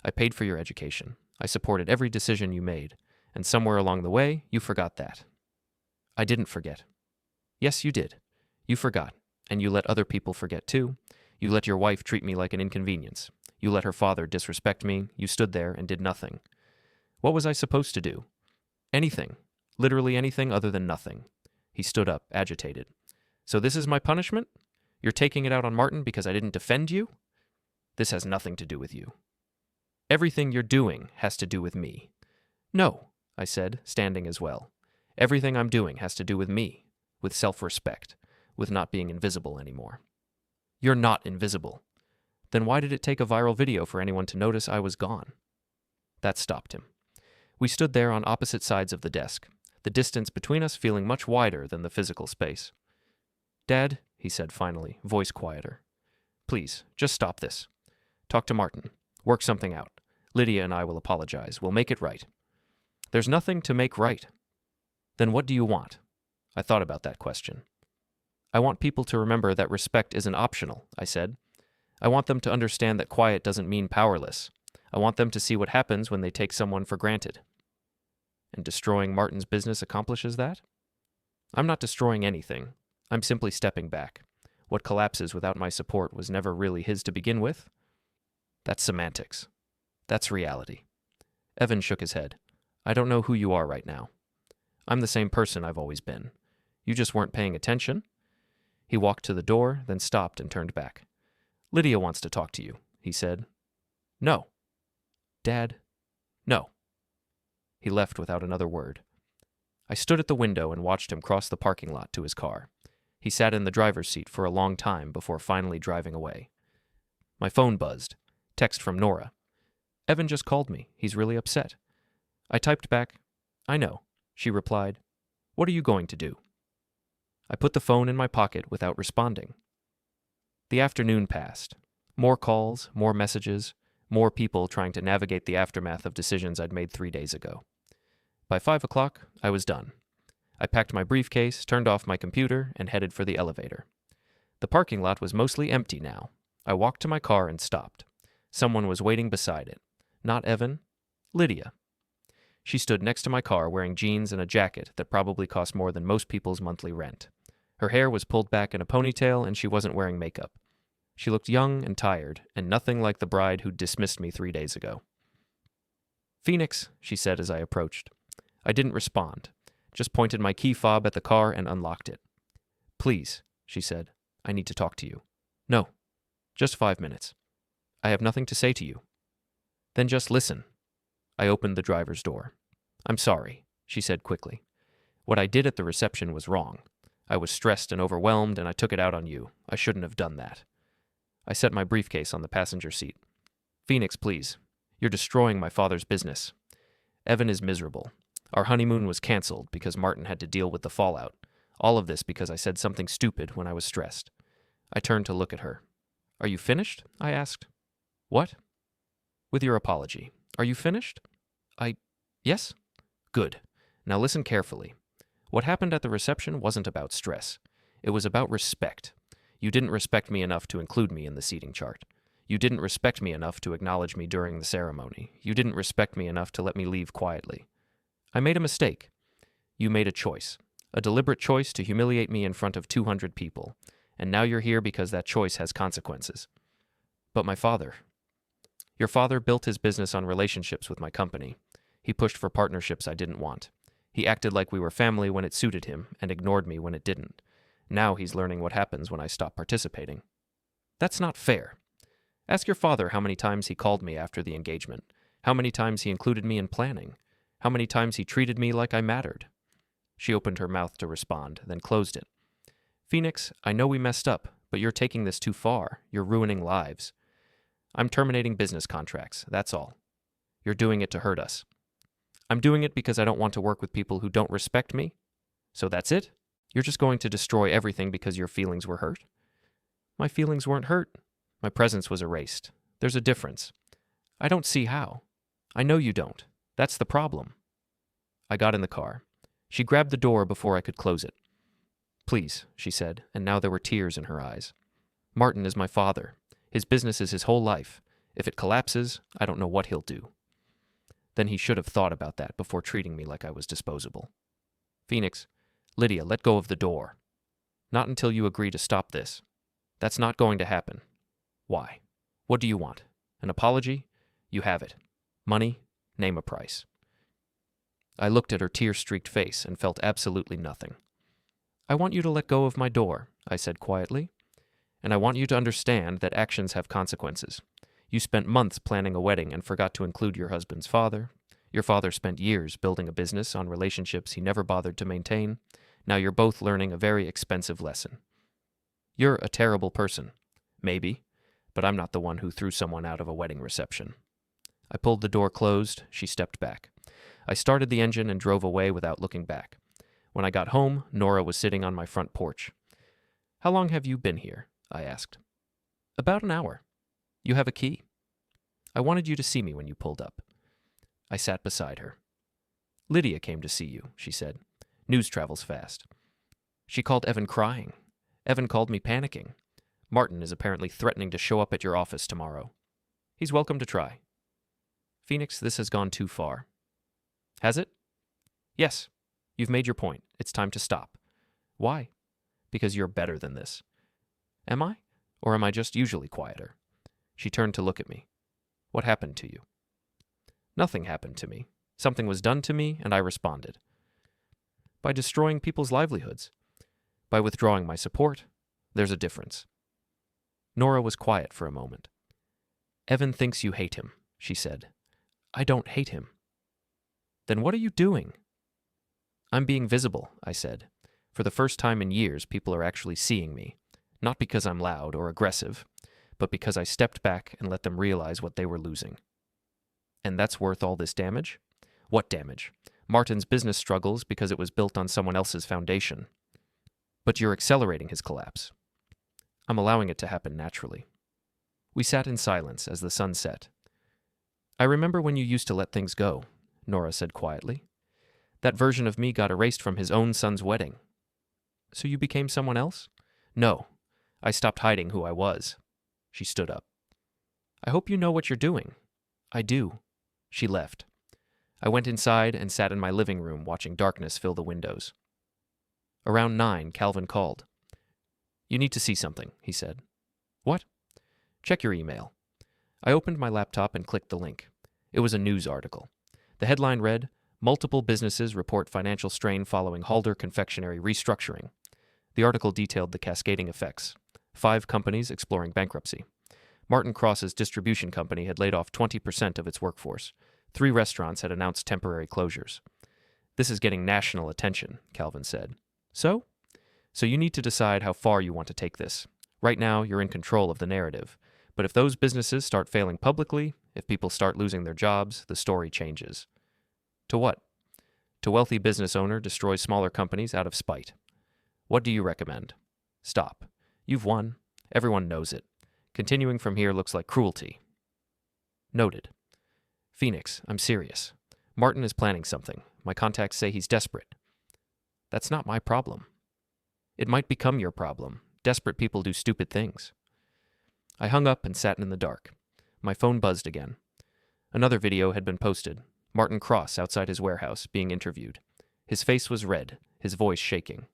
I paid for your education. I supported every decision you made. And somewhere along the way, you forgot that." "I didn't forget." "Yes, you did. You forgot. And you let other people forget too. You let your wife treat me like an inconvenience. You let her father disrespect me. You stood there and did nothing. What was I supposed to do? Anything. Literally anything other than nothing." He stood up, agitated. "So this is my punishment? You're taking it out on Martin because I didn't defend you? This has nothing to do with you. Everything you're doing has to do with me." "No," I said, standing as well. "Everything I'm doing has to do with me, with self-respect, with not being invisible anymore." "You're not invisible." "Then why did it take a viral video for anyone to notice I was gone?" That stopped him. We stood there on opposite sides of the desk, the distance between us feeling much wider than the physical space. "Dad," he said finally, voice quieter, "please, just stop this. Talk to Martin. Work something out. Lydia and I will apologize. We'll make it right." "There's nothing to make right." "Then what do you want?" I thought about that question. "I want people to remember that respect isn't optional," I said. "I want them to understand that quiet doesn't mean powerless. I want them to see what happens when they take someone for granted." "And destroying Martin's business accomplishes that?" "I'm not destroying anything. I'm simply stepping back. What collapses without my support was never really his to begin with." "That's semantics. That's reality." Evan shook his head. "I don't know who you are right now. I'm the same person I've always been. You just weren't paying attention." He walked to the door, then stopped and turned back. "Lydia wants to talk to you," he said. "No." "Dad, no." He left without another word. I stood at the window and watched him cross the parking lot to his car. He sat in the driver's seat for a long time before finally driving away. My phone buzzed. Text from Nora. "Evan just called me. He's really upset." I typed back, "I know." She replied, "What are you going to do?" I put the phone in my pocket without responding. The afternoon passed. More calls, more messages, more people trying to navigate the aftermath of decisions I'd made 3 days ago. By 5 o'clock, I was done. I packed my briefcase, turned off my computer, and headed for the elevator. The parking lot was mostly empty now. I walked to my car and stopped. Someone was waiting beside it. Not Evan. Lydia. She stood next to my car wearing jeans and a jacket that probably cost more than most people's monthly rent. Her hair was pulled back in a ponytail and she wasn't wearing makeup. She looked young and tired, and nothing like the bride who dismissed me 3 days ago. "Phoenix," she said as I approached. I didn't respond, just pointed my key fob at the car and unlocked it. "Please," she said, "I need to talk to you." "No, just 5 minutes. I have nothing to say to you." "Then just listen." I opened the driver's door. "I'm sorry," she said quickly. "What I did at the reception was wrong. I was stressed and overwhelmed, and I took it out on you. I shouldn't have done that." I set my briefcase on the passenger seat. "Phoenix, please. You're destroying my father's business. Evan is miserable. Our honeymoon was canceled because Martin had to deal with the fallout. All of this because I said something stupid when I was stressed." I turned to look at her. "Are you finished?" I asked. "What?" "With your apology. Are you finished?" Yes? Good. Now listen carefully. What happened at the reception wasn't about stress. It was about respect. You didn't respect me enough to include me in the seating chart. You didn't respect me enough to acknowledge me during the ceremony. You didn't respect me enough to let me leave quietly. I made a mistake. You made a choice. A deliberate choice to humiliate me in front of 200 people. And now you're here because that choice has consequences. But my father. Your father built his business on relationships with my company. He pushed for partnerships I didn't want. He acted like we were family when it suited him and ignored me when it didn't. Now he's learning what happens when I stop participating. That's not fair. Ask your father how many times he called me after the engagement, how many times he included me in planning, how many times he treated me like I mattered. She opened her mouth to respond, then closed it. "Phoenix, I know we messed up, but you're taking this too far. You're ruining lives. I'm terminating business contracts, that's all. You're doing it to hurt us. I'm doing it because I don't want to work with people who don't respect me. So that's it? You're just going to destroy everything because your feelings were hurt?" "My feelings weren't hurt. My presence was erased. There's a difference." "I don't see how." "I know you don't. That's the problem." I got in the car. She grabbed the door before I could close it. "Please," she said, and now there were tears in her eyes. "Martin is my father. His business is his whole life. If it collapses, I don't know what he'll do." Then he should have thought about that before treating me like I was disposable. "Phoenix, Lydia, let go of the door. Not until you agree to stop this. That's not going to happen." "Why? What do you want? An apology? You have it. Money? Name a price." I looked at her tear-streaked face and felt absolutely nothing. "I want you to let go of my door," I said quietly. "And I want you to understand that actions have consequences. You spent months planning a wedding and forgot to include your husband's father. Your father spent years building a business on relationships he never bothered to maintain. Now you're both learning a very expensive lesson. You're a terrible person. Maybe. But I'm not the one who threw someone out of a wedding reception." I pulled the door closed. She stepped back. I started the engine and drove away without looking back. When I got home, Nora was sitting on my front porch. "How long have you been here?" I asked. "About an hour. You have a key?" "I wanted you to see me when you pulled up." I sat beside her. "Lydia came to see you," she said. "News travels fast. She called Evan crying. Evan called me panicking. Martin is apparently threatening to show up at your office tomorrow. He's welcome to try." "Phoenix, this has gone too far." "Has it?" "Yes. You've made your point. It's time to stop." "Why?" "Because you're better than this." "Am I? Or am I just usually quieter?" She turned to look at me. "What happened to you?" "Nothing happened to me. Something was done to me, and I responded. By destroying people's livelihoods. By withdrawing my support. There's a difference." Nora was quiet for a moment. "Evan thinks you hate him," she said. "I don't hate him." "Then what are you doing?" "I'm being visible," I said. "For the first time in years, people are actually seeing me. Not because I'm loud or aggressive, but because I stepped back and let them realize what they were losing." "And that's worth all this damage?" "What damage? Martin's business struggles because it was built on someone else's foundation. But you're accelerating his collapse." "I'm allowing it to happen naturally." We sat in silence as the sun set. "I remember when you used to let things go," Nora said quietly. "That version of me got erased from his own son's wedding." "So you became someone else?" "No. I stopped hiding who I was." She stood up. "I hope you know what you're doing." "I do." She left. I went inside and sat in my living room watching darkness fill the windows. Around 9, Calvin called. "You need to see something," he said. "What?" "Check your email." I opened my laptop and clicked the link. It was a news article. The headline read, "Multiple businesses report financial strain following Halder confectionery restructuring." The article detailed the cascading effects. 5 companies exploring bankruptcy. Martin Cross's distribution company had laid off 20% of its workforce. 3 restaurants had announced temporary closures. "This is getting national attention," Calvin said. So? "So you need to decide how far you want to take this. Right now, you're in control of the narrative. But if those businesses start failing publicly, if people start losing their jobs, the story changes." "To what?" "To wealthy business owner destroys smaller companies out of spite." "What do you recommend?" "Stop. You've won. Everyone knows it. Continuing from here looks like cruelty." "Noted." "Phoenix, I'm serious. Martin is planning something. My contacts say he's desperate." "That's not my problem." "It might become your problem. Desperate people do stupid things." I hung up and sat in the dark. My phone buzzed again. Another video had been posted. Martin Cross outside his warehouse, being interviewed. His face was red, his voice shaking.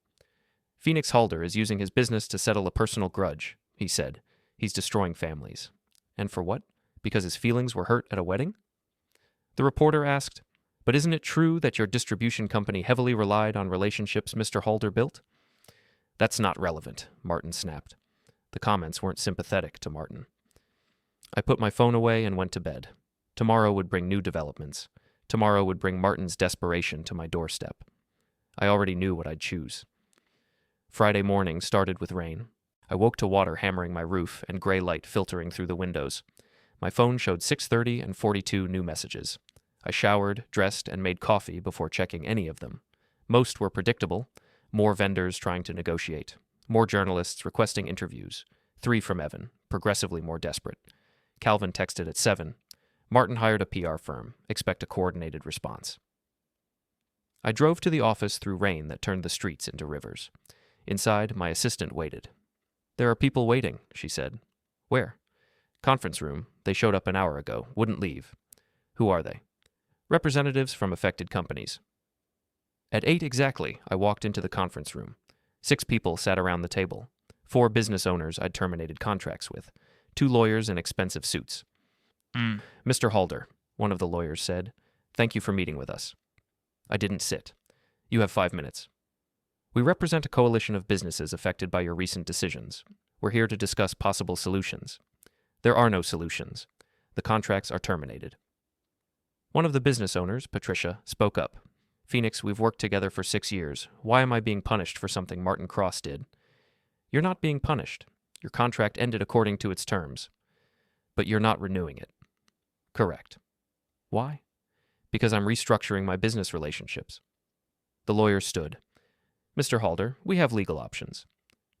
"Phoenix Halder is using his business to settle a personal grudge," he said. "He's destroying families." "And for what? Because his feelings were hurt at a wedding?" The reporter asked, "But isn't it true that your distribution company heavily relied on relationships Mr. Halder built?" "That's not relevant," Martin snapped. The comments weren't sympathetic to Martin. I put my phone away and went to bed. Tomorrow would bring new developments. Tomorrow would bring Martin's desperation to my doorstep. I already knew what I'd choose. Friday morning started with rain. I woke to water hammering my roof and gray light filtering through the windows. My phone showed 6:30 and 42 new messages. I showered, dressed, and made coffee before checking any of them. Most were predictable. More vendors trying to negotiate. More journalists requesting interviews. 3 from Evan, progressively more desperate. Calvin texted at 7. Martin hired a PR firm. Expect a coordinated response. I drove to the office through rain that turned the streets into rivers. Inside, my assistant waited. "There are people waiting," she said. "Where?" "Conference room. They showed up an hour ago. Wouldn't leave." "Who are they?" "Representatives from affected companies." At 8 exactly, I walked into the conference room. 6 people sat around the table. 4 business owners I'd terminated contracts with. 2 lawyers in expensive suits. "Mr. Halder," one of the lawyers said, "thank you for meeting with us." I didn't sit. "You have 5 minutes." "We represent a coalition of businesses affected by your recent decisions. We're here to discuss possible solutions." "There are no solutions. The contracts are terminated." One of the business owners, Patricia, spoke up. "Phoenix, we've worked together for 6 years. Why am I being punished for something Martin Cross did?" "You're not being punished. Your contract ended according to its terms. But you're not renewing it." "Correct." "Why?" "Because I'm restructuring my business relationships." The lawyer stood. "Mr. Halder, we have legal options."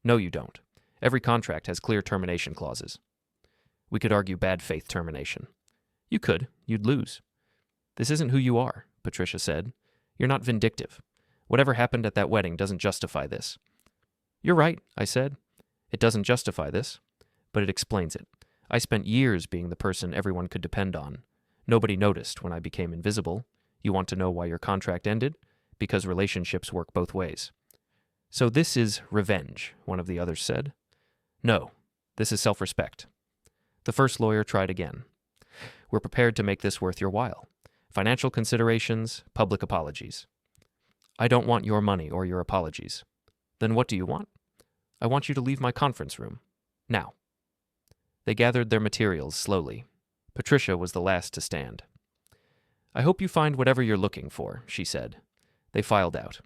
"No, you don't. Every contract has clear termination clauses." "We could argue bad faith termination." "You could. You'd lose." "This isn't who you are," Patricia said. "You're not vindictive. Whatever happened at that wedding doesn't justify this." "You're right," I said. "It doesn't justify this, but it explains it. I spent years being the person everyone could depend on. Nobody noticed when I became invisible. You want to know why your contract ended? Because relationships work both ways." "So this is revenge," one of the others said. "No, this is self-respect." The first lawyer tried again. "We're prepared to make this worth your while. Financial considerations, public apologies." "I don't want your money or your apologies." "Then what do you want?" "I want you to leave my conference room. Now." They gathered their materials slowly. Patricia was the last to stand. "I hope you find whatever you're looking for," she said. They filed out.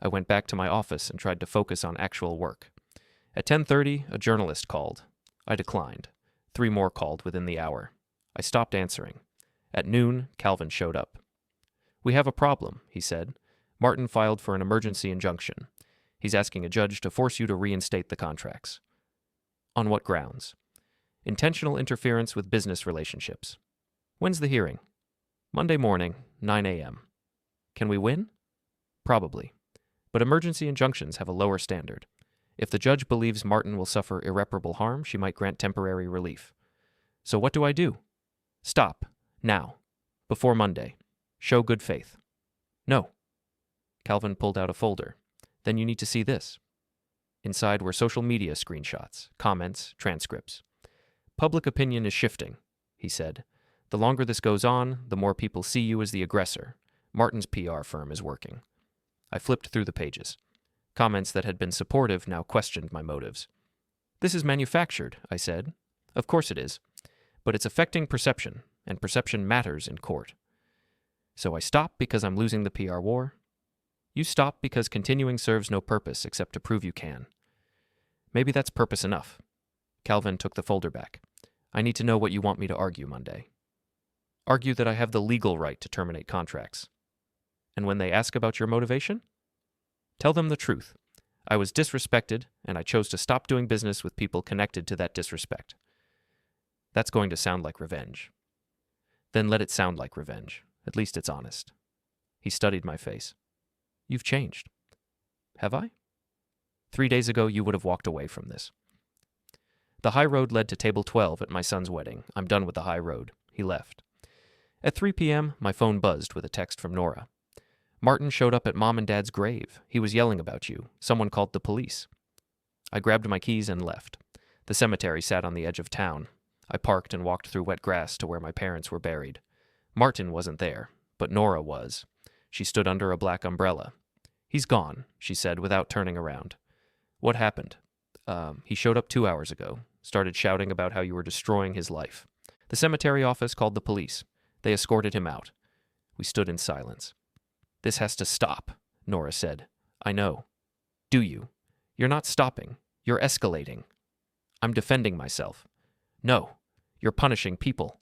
I went back to my office and tried to focus on actual work. At 10:30, a journalist called. I declined. 3 more called within the hour. I stopped answering. At noon, Calvin showed up. "We have a problem," he said. "Martin filed for an emergency injunction. He's asking a judge to force you to reinstate the contracts." "On what grounds?" "Intentional interference with business relationships." "When's the hearing?" "Monday morning, 9 a.m. "Can we win?" "Probably. But emergency injunctions have a lower standard. If the judge believes Martin will suffer irreparable harm, she might grant temporary relief." "So what do I do?" "Stop. Now. Before Monday. Show good faith. No. Calvin pulled out a folder. Then you need to see this. Inside were social media screenshots, comments, transcripts. Public opinion is shifting, he said. The longer this goes on, the more people see you as the aggressor. Martin's PR firm is working. I flipped through the pages. Comments that had been supportive now questioned my motives. This is manufactured, I said. Of course it is. But it's affecting perception, and perception matters in court. So I stop because I'm losing the PR war. You stop because continuing serves no purpose except to prove you can. Maybe that's purpose enough. Calvin took the folder back. I need to know what you want me to argue Monday. Argue that I have the legal right to terminate contracts. And when they ask about your motivation, tell them the truth. I was disrespected, and I chose to stop doing business with people connected to that disrespect. That's going to sound like revenge. Then let it sound like revenge. At least it's honest. He studied my face. You've changed. Have I? 3 days ago, you would have walked away from this. The high road led to table 12 at my son's wedding. I'm done with the high road. He left. At 3 p.m., my phone buzzed with a text from Nora. Martin showed up at Mom and Dad's grave. He was yelling about you. Someone called the police. I grabbed my keys and left. The cemetery sat on the edge of town. I parked and walked through wet grass to where my parents were buried. Martin wasn't there, but Nora was. She stood under a black umbrella. He's gone, she said without turning around. What happened? He showed up 2 hours ago, started shouting about how you were destroying his life. The cemetery office called the police. They escorted him out. We stood in silence. This has to stop, Nora said. I know. Do you? You're not stopping. You're escalating. I'm defending myself. No, you're punishing people.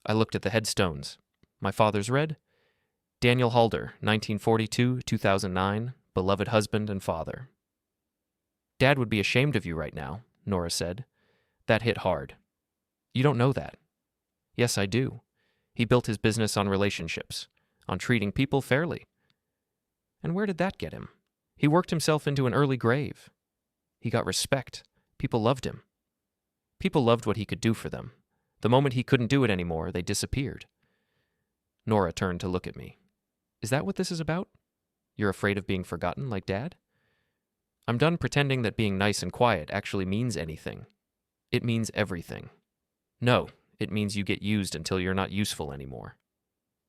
I looked at the headstones. My father's read, Daniel Halder, 1942-2009, beloved husband and father. Dad would be ashamed of you right now, Nora said. That hit hard. You don't know that. Yes, I do. He built his business on relationships, on treating people fairly. And where did that get him? He worked himself into an early grave. He got respect. People loved him. People loved what he could do for them. The moment he couldn't do it anymore, they disappeared. Nora turned to look at me. Is that what this is about? You're afraid of being forgotten like Dad? I'm done pretending that being nice and quiet actually means anything. It means everything. No, it means you get used until you're not useful anymore.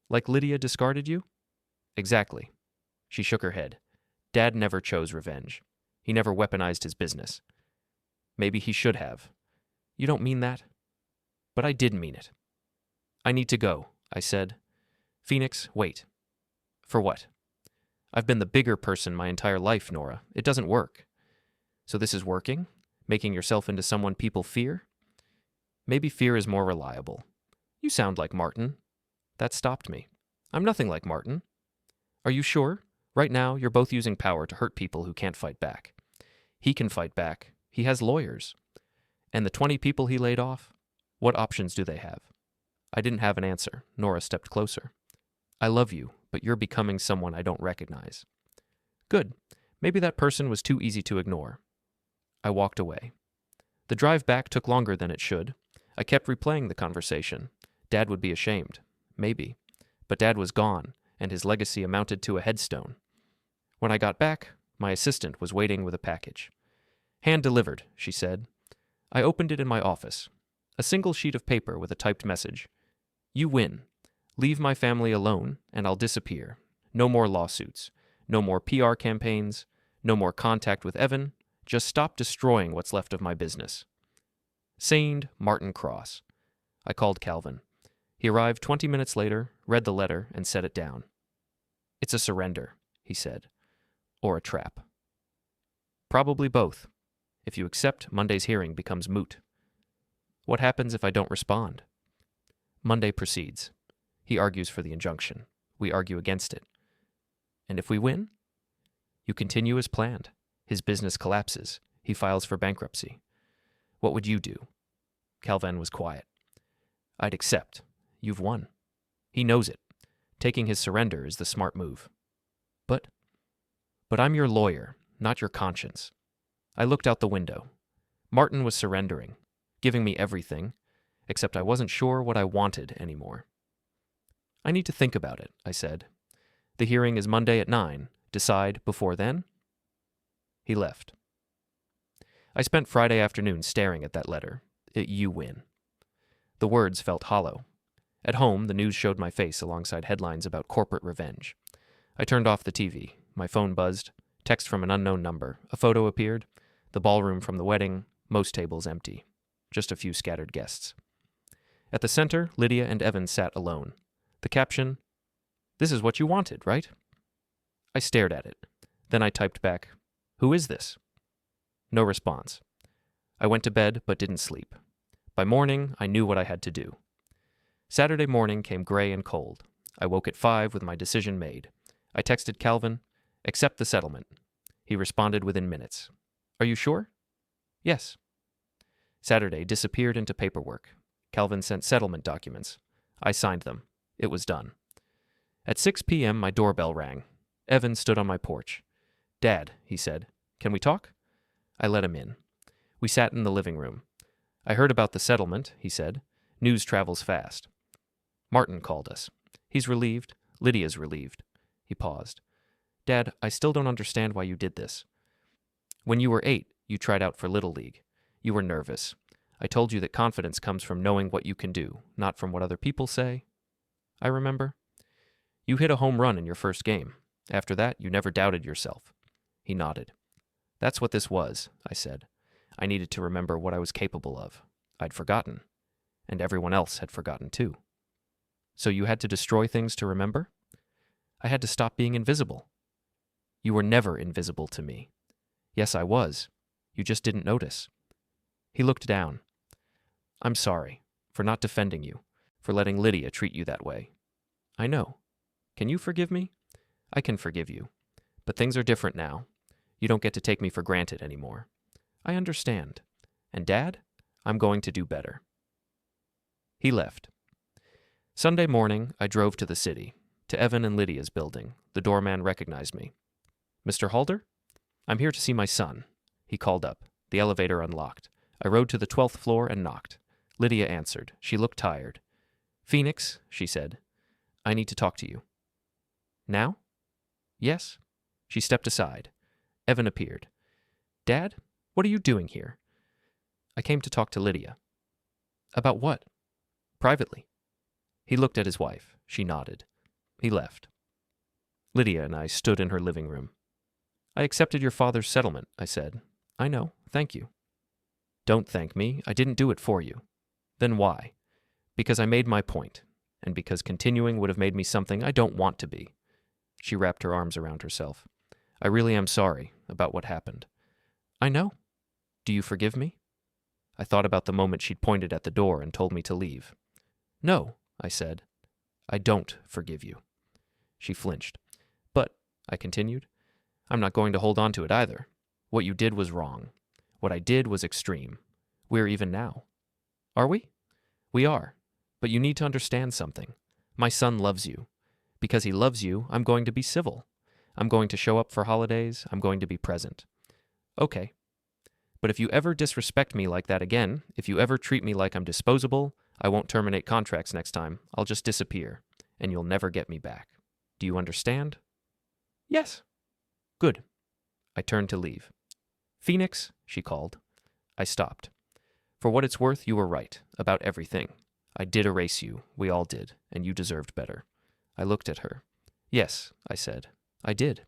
Like Lydia discarded you? Exactly. She shook her head. Dad never chose revenge. He never weaponized his business. Maybe he should have. You don't mean that? But I did mean it. I need to go, I said. Phoenix, wait. For what? I've been the bigger person my entire life, Nora. It doesn't work. So this is working? Making yourself into someone people fear? Maybe fear is more reliable. You sound like Martin. That stopped me. I'm nothing like Martin. Are you sure? Right now, you're both using power to hurt people who can't fight back. He can fight back. He has lawyers. And the 20 people he laid off? What options do they have? I didn't have an answer. Nora stepped closer. I love you, but you're becoming someone I don't recognize. Good. Maybe that person was too easy to ignore. I walked away. The drive back took longer than it should. I kept replaying the conversation. Dad would be ashamed. Maybe. But Dad was gone, and his legacy amounted to a headstone. When I got back, my assistant was waiting with a package. Hand-delivered, she said. I opened it in my office. A single sheet of paper with a typed message. You win. Leave my family alone, and I'll disappear. No more lawsuits. No more PR campaigns. No more contact with Evan. Just stop destroying what's left of my business. Signed, Martin Cross. I called Calvin. He arrived 20 minutes later, read the letter, and set it down. It's a surrender, he said. Or a trap. Probably both. If you accept, Monday's hearing becomes moot. What happens if I don't respond? Monday proceeds. He argues for the injunction. We argue against it. And if we win? You continue as planned. His business collapses. He files for bankruptcy. What would you do? Calvin was quiet. I'd accept. You've won. He knows it. Taking his surrender is the smart move. But I'm your lawyer, not your conscience. I looked out the window. Martin was surrendering, giving me everything, except I wasn't sure what I wanted anymore. I need to think about it, I said. The hearing is Monday at 9. Decide before then? He left. I spent Friday afternoon staring at that letter. You win. The words felt hollow. At home, the news showed my face alongside headlines about corporate revenge. I turned off the TV. My phone buzzed. Text from an unknown number. A photo appeared. The ballroom from the wedding. Most tables empty. Just a few scattered guests. At the center, Lydia and Evan sat alone. The caption, "This is what you wanted, right?" I stared at it. Then I typed back, "Who is this?" No response. I went to bed but didn't sleep. By morning, I knew what I had to do. Saturday morning came gray and cold. I woke at 5 with my decision made. I texted Calvin, "Accept the settlement." He responded within minutes. "Are you sure?" "Yes." Saturday disappeared into paperwork. Calvin sent settlement documents. I signed them. It was done. At 6 p.m., my doorbell rang. Evan stood on my porch. "Dad," he said, "can we talk?" I let him in. We sat in the living room. "I heard about the settlement," he said. "News travels fast." "Martin called us. He's relieved. Lydia's relieved." He paused. "Dad, I still don't understand why you did this. When you were 8, you tried out for Little League. You were nervous. I told you that confidence comes from knowing what you can do, not from what other people say. I remember. You hit a home run in your first game. After that, you never doubted yourself." He nodded. "That's what this was," I said. I needed to remember what I was capable of. I'd forgotten. And everyone else had forgotten too. "So you had to destroy things to remember?" "I had to stop being invisible." "You were never invisible to me." "Yes, I was. You just didn't notice." He looked down. "I'm sorry for not defending you, for letting Lydia treat you that way." "I know. Can you forgive me?" "I can forgive you. But things are different now. You don't get to take me for granted anymore." "I understand. And Dad, I'm going to do better." He left. Sunday morning, I drove to the city, to Evan and Lydia's building. The doorman recognized me. "Mr. Halder?" "I'm here to see my son." He called up. The elevator unlocked. I rode to the 12th floor and knocked. Lydia answered. She looked tired. "Phoenix," she said, "I need to talk to you." "Now?" "Yes." She stepped aside. Evan appeared. "Dad, what are you doing here?" "I came to talk to Lydia." "About what?" "Privately." He looked at his wife. She nodded. He left. Lydia and I stood in her living room. "I accepted your father's settlement," I said. "I know. Thank you." "Don't thank me. I didn't do it for you." "Then why?" "Because I made my point, and because continuing would have made me something I don't want to be." She wrapped her arms around herself. "I really am sorry about what happened." "I know. Do you forgive me?" I thought about the moment she'd pointed at the door and told me to leave. "No," I said. "I don't forgive you." She flinched. "But," I continued, "I'm not going to hold on to it either. What you did was wrong. What I did was extreme. We're even now." "Are we?" "We are. But you need to understand something. My son loves you. Because he loves you, I'm going to be civil. I'm going to show up for holidays. I'm going to be present." "Okay. But if you ever disrespect me like that again, if you ever treat me like I'm disposable, I won't terminate contracts next time. I'll just disappear, and you'll never get me back. Do you understand?" "Yes." "Good." I turned to leave. "Phoenix," she called. I stopped. "For what it's worth, you were right, about everything. I did erase you, we all did, and you deserved better." I looked at her. "Yes," I said, "I did."